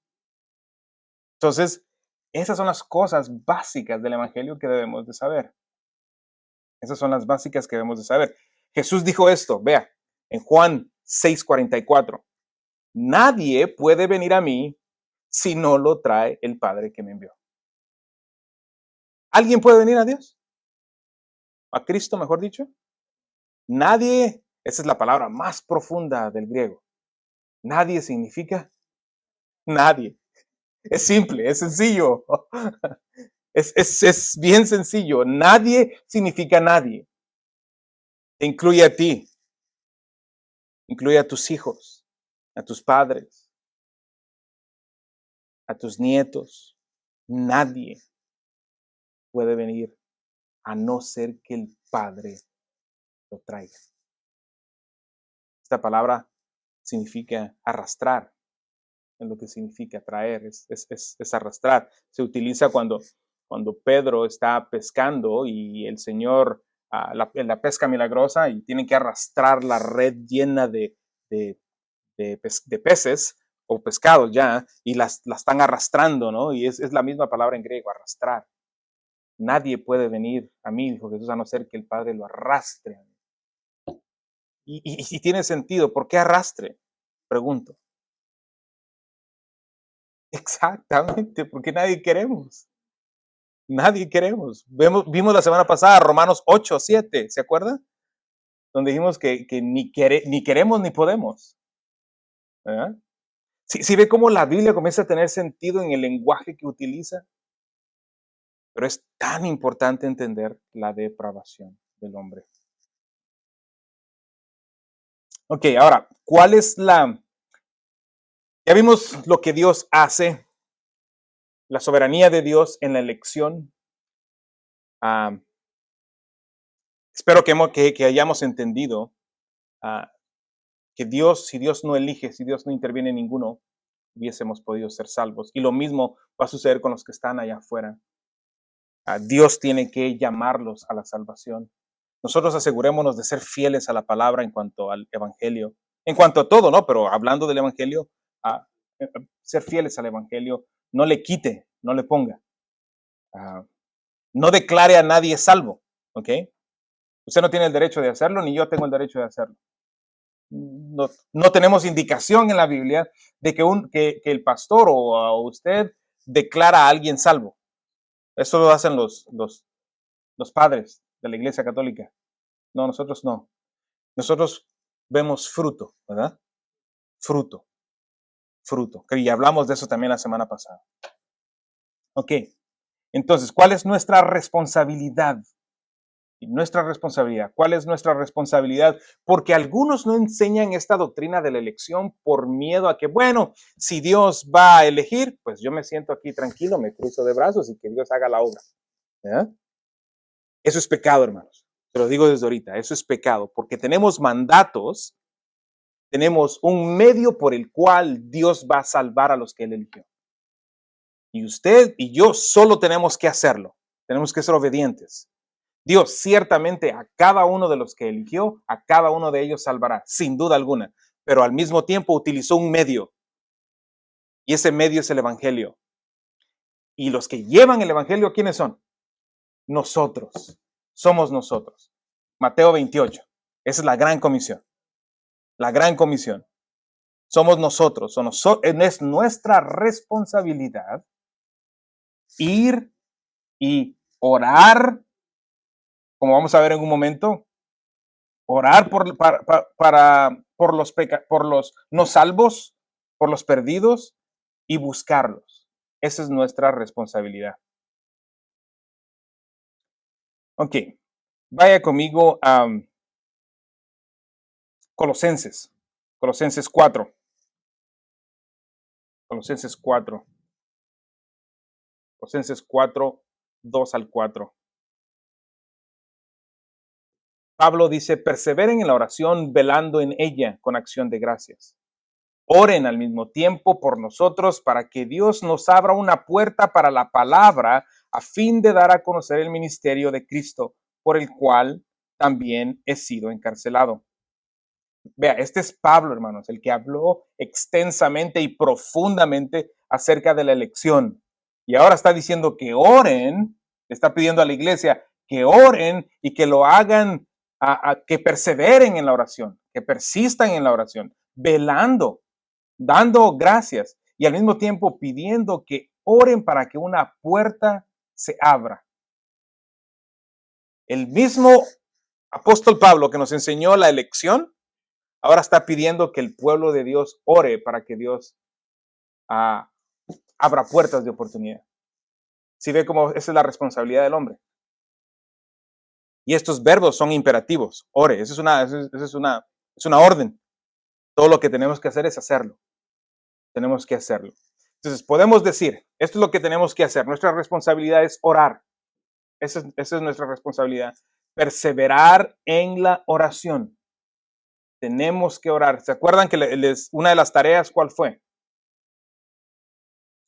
Entonces, esas son las cosas básicas del Evangelio que debemos de saber. Esas son las básicas que debemos de saber. Jesús dijo esto, vea, en Juan 6:44. Nadie puede venir a mí si no lo trae el Padre que me envió. ¿Alguien puede venir a Dios? ¿A Cristo, mejor dicho? Nadie, esa es la palabra más profunda del griego. Nadie significa nadie. Es simple, es sencillo. Es bien sencillo. Nadie significa nadie. Te incluye a ti. Incluye a tus hijos, a tus padres, a tus nietos. Nadie puede venir a no ser que el Padre lo traiga. Esta palabra significa arrastrar, es lo que significa traer, es arrastrar. Se utiliza cuando Pedro está pescando y el Señor, la pesca milagrosa, y tienen que arrastrar la red llena de peces o pescados ya, y la están arrastrando, ¿no? Y es la misma palabra en griego, arrastrar. Nadie puede venir a mí, dijo Jesús, a no ser que el Padre lo arrastre. Y si tiene sentido, ¿por qué arrastre? Pregunto. Exactamente, porque nadie queremos. Nadie queremos. Vimos la semana pasada Romanos 8:7, ¿se acuerda? Donde dijimos que ni queremos ni podemos. ¿Verdad? Si ve cómo la Biblia comienza a tener sentido en el lenguaje que utiliza, pero es tan importante entender la depravación del hombre. Ok, ahora, ¿cuál es ya vimos lo que Dios hace, la soberanía de Dios en la elección. Espero que hayamos entendido que Dios, si Dios no elige, si Dios no interviene en ninguno, hubiésemos podido ser salvos. Y lo mismo va a suceder con los que están allá afuera. Dios tiene que llamarlos a la salvación. Nosotros asegurémonos de ser fieles a la palabra en cuanto al evangelio, en cuanto a todo, ¿no? Pero hablando del evangelio, ser fieles al evangelio, no le quite, no le ponga. No declare a nadie salvo, ¿ok? Usted no tiene el derecho de hacerlo, ni yo tengo el derecho de hacerlo. No tenemos indicación en la Biblia de que el pastor o usted declara a alguien salvo. Eso lo hacen los padres de la Iglesia Católica. No, nosotros no. Nosotros vemos fruto, ¿verdad? Fruto. Y hablamos de eso también la semana pasada. Ok. Entonces, ¿cuál es nuestra responsabilidad? ¿Cuál es nuestra responsabilidad? Porque algunos no enseñan esta doctrina de la elección por miedo a que, bueno, si Dios va a elegir, pues yo me siento aquí tranquilo, me cruzo de brazos y que Dios haga la obra. ¿Verdad? Eso es pecado, hermanos. Te lo digo desde ahorita, eso es pecado, porque tenemos mandatos, tenemos un medio por el cual Dios va a salvar a los que Él eligió. Y usted y yo solo tenemos que hacerlo. Tenemos que ser obedientes. Dios ciertamente a cada uno de los que eligió, a cada uno de ellos salvará, sin duda alguna, pero al mismo tiempo utilizó un medio, y ese medio es el Evangelio. Y los que llevan el Evangelio, ¿quiénes son? Nosotros, somos nosotros. Mateo 28, esa es la gran comisión, la gran comisión. Somos nosotros, es nuestra responsabilidad ir y orar, como vamos a ver en un momento, orar por los no salvos, por los perdidos y buscarlos. Esa es nuestra responsabilidad. Ok, vaya conmigo a Colosenses 4. Colosenses 4. Colosenses 4, 2 al 4. Pablo dice, perseveren en la oración, velando en ella con acción de gracias. Oren al mismo tiempo por nosotros para que Dios nos abra una puerta para la palabra a fin de dar a conocer el ministerio de Cristo, por el cual también he sido encarcelado. Vea, este es Pablo, hermanos, el que habló extensamente y profundamente acerca de la elección. Y ahora está diciendo que oren, está pidiendo a la iglesia que oren y que lo hagan, que perseveren en la oración, que persistan en la oración, velando, dando gracias y al mismo tiempo pidiendo que oren para que una puerta se abra. El mismo apóstol Pablo que nos enseñó la elección, ahora está pidiendo que el pueblo de Dios ore para que Dios abra puertas de oportunidad. Si ve cómo esa es la responsabilidad del hombre. Y estos verbos son imperativos. Ore, eso es una orden. Todo lo que tenemos que hacer es hacerlo. Tenemos que hacerlo. Entonces, podemos decir, esto es lo que tenemos que hacer. Nuestra responsabilidad es orar. Esa es nuestra responsabilidad. Perseverar en la oración. Tenemos que orar. ¿Se acuerdan que una de las tareas cuál fue?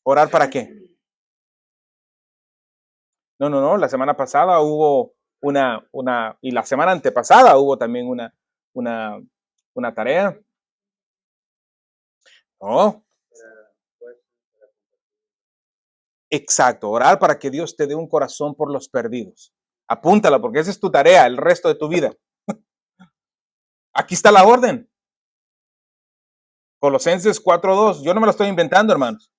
¿Orar para qué? No. La semana pasada hubo y la semana antepasada hubo también una tarea. No. Exacto, orar para que Dios te dé un corazón por los perdidos. Apúntala porque esa es tu tarea el resto de tu vida. Aquí está la orden. Colosenses 4:2. Yo no me lo estoy inventando, hermanos.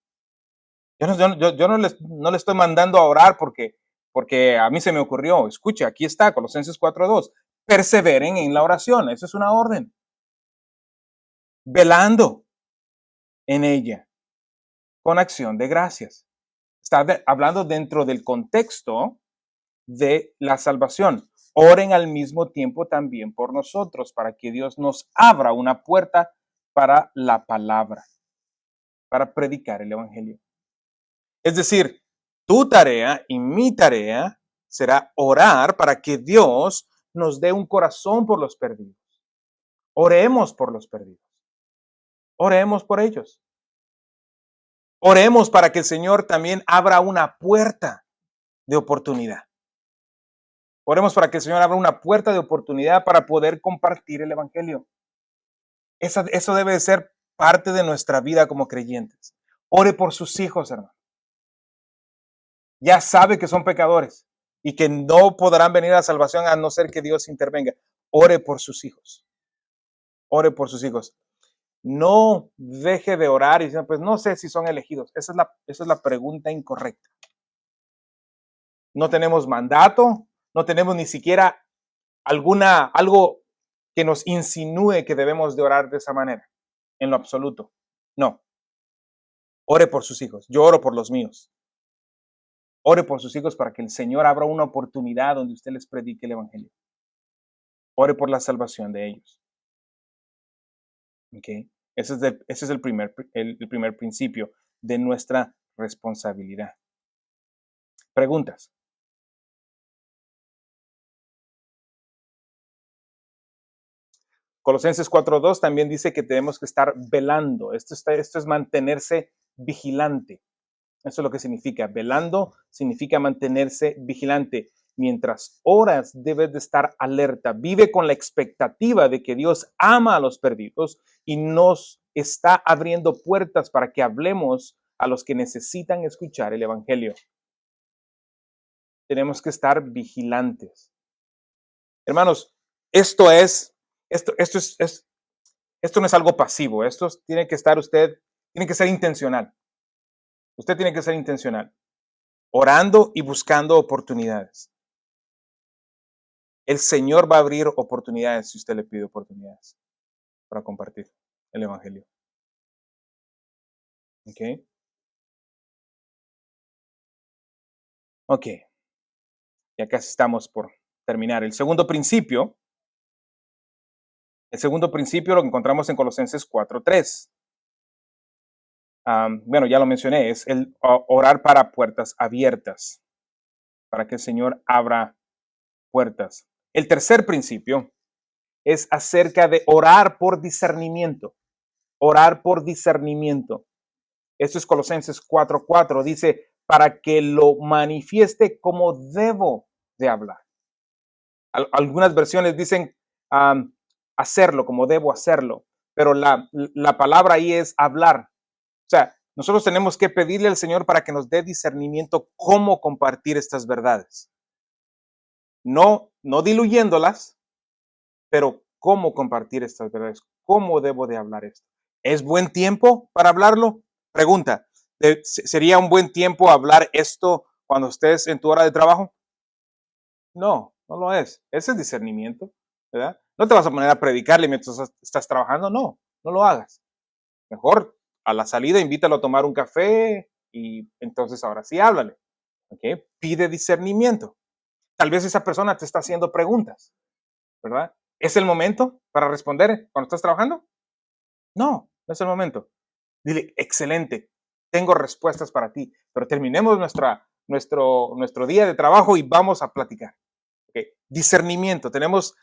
Yo no le estoy mandando a orar porque a mí se me ocurrió. Escuche, aquí está, Colosenses 4:2. Perseveren en la oración. Eso es una orden. Velando. en ella con acción de gracias. Está hablando dentro del contexto de la salvación. Oren al mismo tiempo también por nosotros para que Dios nos abra una puerta para la palabra, para predicar el evangelio. Es decir, tu tarea y mi tarea será orar para que Dios nos dé un corazón por los perdidos. Oremos por los perdidos. Oremos por ellos. Oremos para que el Señor también abra una puerta de oportunidad. Oremos para que el Señor abra una puerta de oportunidad para poder compartir el evangelio. Eso debe de ser parte de nuestra vida como creyentes. Ore por sus hijos, hermano. Ya sabe que son pecadores y que no podrán venir a la salvación a no ser que Dios intervenga. Ore por sus hijos. Ore por sus hijos. No deje de orar y decir, pues no sé si son elegidos. Esa es la pregunta incorrecta. No tenemos mandato, no tenemos ni siquiera algo que nos insinúe que debemos de orar de esa manera, en lo absoluto. No. Ore por sus hijos. Yo oro por los míos. Ore por sus hijos para que el Señor abra una oportunidad donde usted les predique el evangelio. Ore por la salvación de ellos. ¿Okay? Ese es el primer principio de nuestra responsabilidad. Preguntas. Colosenses 4:2 también dice que tenemos que estar velando. Esto es mantenerse vigilante. Eso es lo que significa. Velando significa mantenerse vigilante. Mientras oras, debes de estar alerta. Vive con la expectativa de que Dios ama a los perdidos y nos está abriendo puertas para que hablemos a los que necesitan escuchar el evangelio. Tenemos que estar vigilantes. Hermanos, esto no es algo pasivo. Esto tiene que ser intencional. Usted tiene que ser intencional, orando y buscando oportunidades. El Señor va a abrir oportunidades si usted le pide oportunidades para compartir el evangelio. ¿Ok? Ok. Ya casi estamos por terminar. El segundo principio lo encontramos en Colosenses 4:3. Bueno, ya lo mencioné, es el orar para puertas abiertas, para que el Señor abra puertas. El tercer principio es acerca de orar por discernimiento. Orar por discernimiento. Esto es Colosenses 4:4. Dice, para que lo manifieste como debo de hablar. Algunas versiones dicen hacerlo, como debo hacerlo. Pero la palabra ahí es hablar. O sea, nosotros tenemos que pedirle al Señor para que nos dé discernimiento cómo compartir estas verdades. No diluyéndolas, pero cómo compartir estas verdades. ¿Cómo debo de hablar esto? ¿Es buen tiempo para hablarlo? Pregunta, ¿sería un buen tiempo hablar esto cuando estés en tu hora de trabajo? No lo es. Ese es discernimiento, ¿verdad? No te vas a poner a predicarle mientras estás trabajando, no lo hagas. Mejor a la salida invítalo a tomar un café y entonces ahora sí háblale. ¿Okay? Pide discernimiento. Tal vez esa persona te está haciendo preguntas, ¿verdad? ¿Es el momento para responder cuando estás trabajando? No es el momento. Dile, excelente, tengo respuestas para ti, pero terminemos nuestro día de trabajo y vamos a platicar. Okay. Discernimiento, tenemos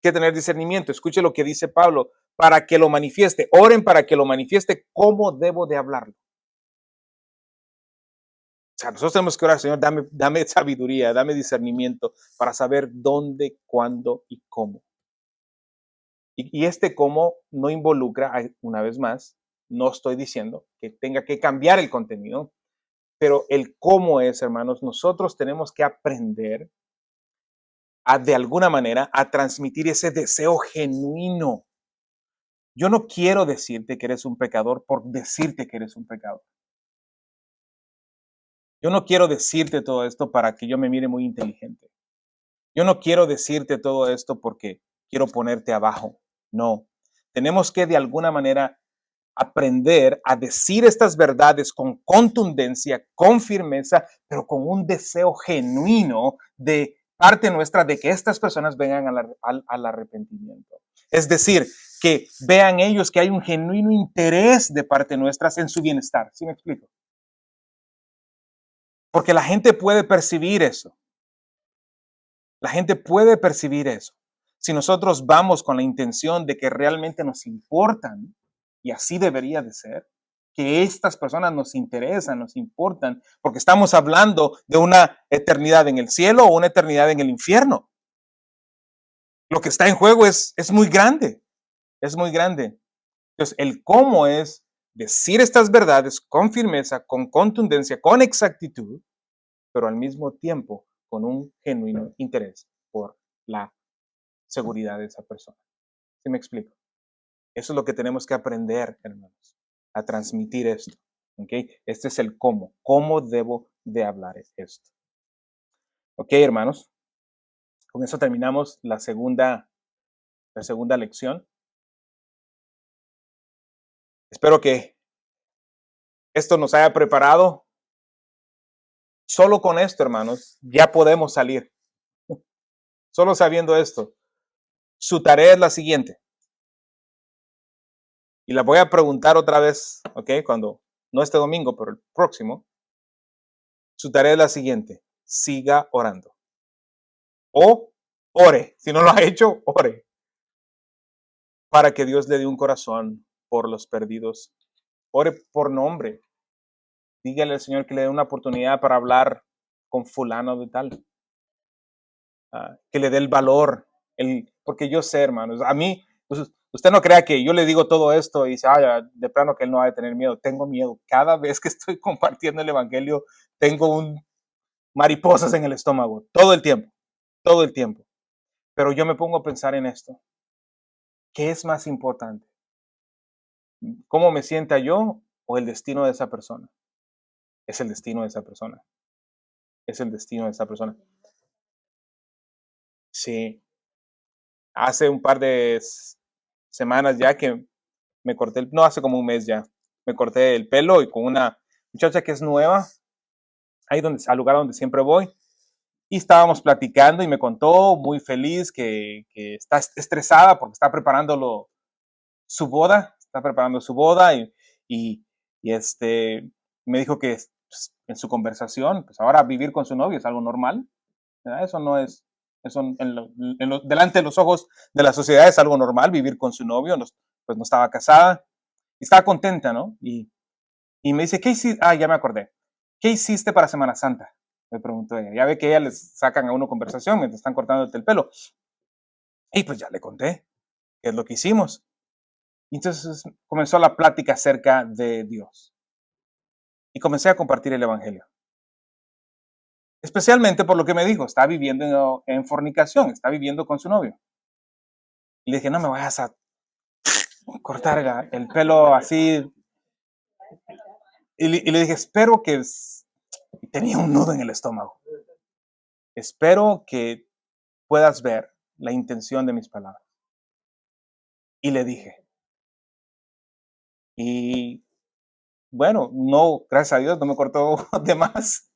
que tener discernimiento. Escuche lo que dice Pablo, para que lo manifieste. Oren para que lo manifieste cómo debo de hablarlo. O sea, nosotros tenemos que orar, Señor, dame sabiduría, dame discernimiento para saber dónde, cuándo y cómo. Y este cómo no involucra, una vez más, no estoy diciendo que tenga que cambiar el contenido, pero el cómo es, hermanos, nosotros tenemos que aprender de alguna manera a transmitir ese deseo genuino. Yo no quiero decirte que eres un pecador por decirte que eres un pecador. Yo no quiero decirte todo esto para que yo me mire muy inteligente. Yo no quiero decirte todo esto porque quiero ponerte abajo. No. Tenemos que de alguna manera aprender a decir estas verdades con contundencia, con firmeza, pero con un deseo genuino de parte nuestra de que estas personas vengan al arrepentimiento. Es decir, que vean ellos que hay un genuino interés de parte nuestra en su bienestar. ¿Sí me explico? Porque la gente puede percibir eso. La gente puede percibir eso. Si nosotros vamos con la intención de que realmente nos importan, y así debería de ser, que estas personas nos interesan, nos importan, porque estamos hablando de una eternidad en el cielo o una eternidad en el infierno. Lo que está en juego es muy grande, es muy grande. Entonces, el cómo es decir estas verdades con firmeza, con contundencia, con exactitud, pero al mismo tiempo con un genuino interés por la seguridad de esa persona. ¿Sí me explico? Eso es lo que tenemos que aprender, hermanos, a transmitir esto. ¿Ok? Este es el cómo. ¿Cómo debo de hablar esto? Ok, hermanos. Con eso terminamos la segunda lección. Espero que esto nos haya preparado. Solo con esto, hermanos, ya podemos salir. Solo sabiendo esto. Su tarea es la siguiente. Y la voy a preguntar otra vez, ¿ok? Cuando, no este domingo, pero el próximo. Su tarea es la siguiente. Siga orando. O ore. Si no lo ha hecho, ore. Para que Dios le dé un corazón por los perdidos. Ore por nombre. Dígale al Señor que le dé una oportunidad para hablar con fulano de tal. Que le dé el valor. Porque yo sé, hermanos, a mí, pues, usted no crea que yo le digo todo esto y dice, de plano que él no va a tener miedo. Tengo miedo. Cada vez que estoy compartiendo el Evangelio, tengo mariposas en el estómago. Todo el tiempo. Todo el tiempo. Pero yo me pongo a pensar en esto. ¿Qué es más importante? ¿Cómo me sienta yo o el destino de esa persona? Es el destino de esa persona. Es el destino de esa persona. Sí. Hace un par de semanas ya que me corté, no, hace como un mes ya, me corté el pelo y con una muchacha que es nueva, ahí al lugar donde siempre voy, y estábamos platicando y me contó muy feliz que está estresada porque está preparando su boda, y, me dijo que pues, en su conversación, pues ahora vivir con su novio es algo normal, ¿verdad? Eso no es, eso delante de los ojos de la sociedad es algo normal vivir con su novio, pues no estaba casada, y estaba contenta, ¿no? Y me dice, ¿qué hiciste? Ya me acordé. ¿Qué hiciste para Semana Santa? Me preguntó ella. Ya ve que ella les sacan a uno conversación mientras están cortándote el pelo. Y pues ya le conté qué es lo que hicimos. Y entonces comenzó la plática acerca de Dios. Y comencé a compartir el Evangelio. Especialmente por lo que me dijo, está viviendo en fornicación, está viviendo con su novio. Y le dije, no me vayas a cortar el pelo así. Y le dije, espero que... Tenía un nudo en el estómago. Espero que puedas ver la intención de mis palabras. Y le dije. Y bueno, no, gracias a Dios, no me cortó de más.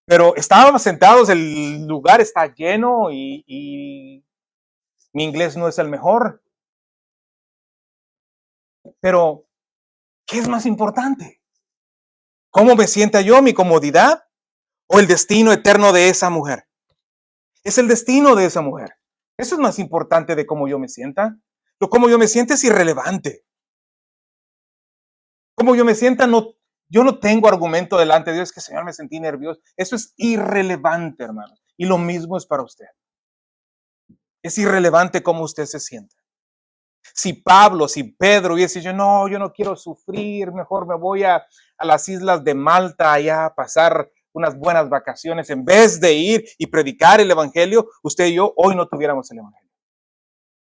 Pero estábamos sentados, el lugar está lleno y mi inglés no es el mejor. Pero, ¿qué es más importante? ¿Cómo me sienta yo, mi comodidad o el destino eterno de esa mujer? Es el destino de esa mujer. Eso es más importante de cómo yo me sienta. Lo cómo yo me siento es irrelevante. Cómo yo me sienta, yo no tengo argumento delante de Dios, que Señor me sentí nervioso. Eso es irrelevante, hermanos. Y lo mismo es para usted. Es irrelevante cómo usted se sienta. Si Pedro hubiese dicho, no, yo no quiero sufrir, mejor me voy a las islas de Malta allá a pasar unas buenas vacaciones, en vez de ir y predicar el Evangelio, usted y yo hoy no tuviéramos el Evangelio.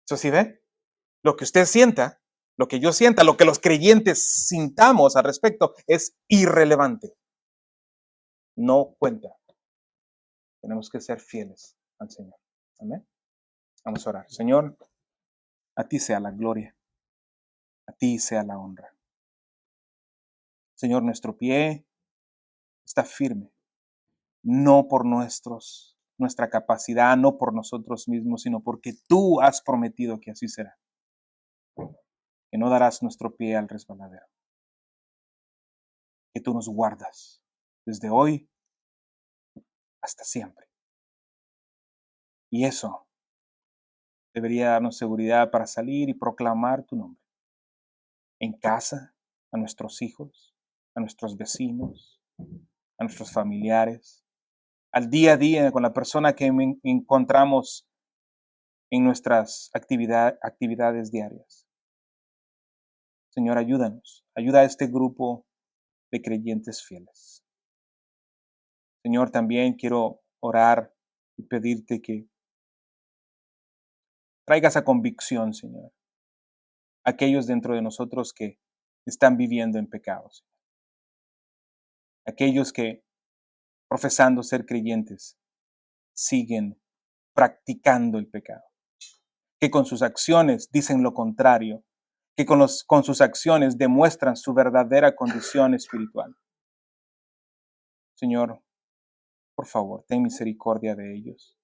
¿Eso sí ve? Lo que usted sienta, lo que yo sienta, lo que los creyentes sintamos al respecto es irrelevante. No cuenta. Tenemos que ser fieles al Señor. Amén. Vamos a orar. Señor, a ti sea la gloria. A ti sea la honra. Señor, nuestro pie está firme, no por nuestra capacidad, no por nosotros mismos, sino porque tú has prometido que así será. Que no darás nuestro pie al resbaladero. Que tú nos guardas desde hoy hasta siempre. Y eso debería darnos seguridad para salir y proclamar tu nombre. En casa, a nuestros hijos, a nuestros vecinos, a nuestros familiares, al día a día con la persona que encontramos en nuestras actividades diarias. Señor, ayúdanos. Ayuda a este grupo de creyentes fieles. Señor, también quiero orar y pedirte que traigas a convicción, Señor, a aquellos dentro de nosotros que están viviendo en pecados. Aquellos que, profesando ser creyentes, siguen practicando el pecado. Que con sus acciones dicen lo contrario. Que con sus acciones demuestran su verdadera condición espiritual. Señor, por favor, ten misericordia de ellos.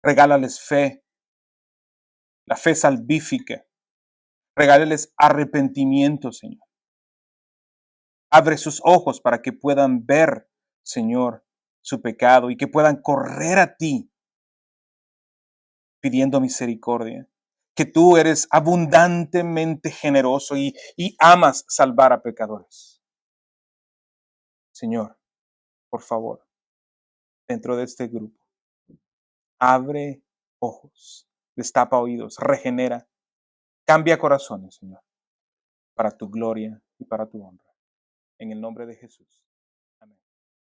Regálales fe, la fe salvífica. Regálales arrepentimiento, Señor. Abre sus ojos para que puedan ver, Señor, su pecado y que puedan correr a ti pidiendo misericordia. Que tú eres abundantemente generoso y amas salvar a pecadores. Señor, por favor, dentro de este grupo, abre ojos, destapa oídos, regenera, cambia corazones, Señor, para tu gloria y para tu honra. En el nombre de Jesús. Amén.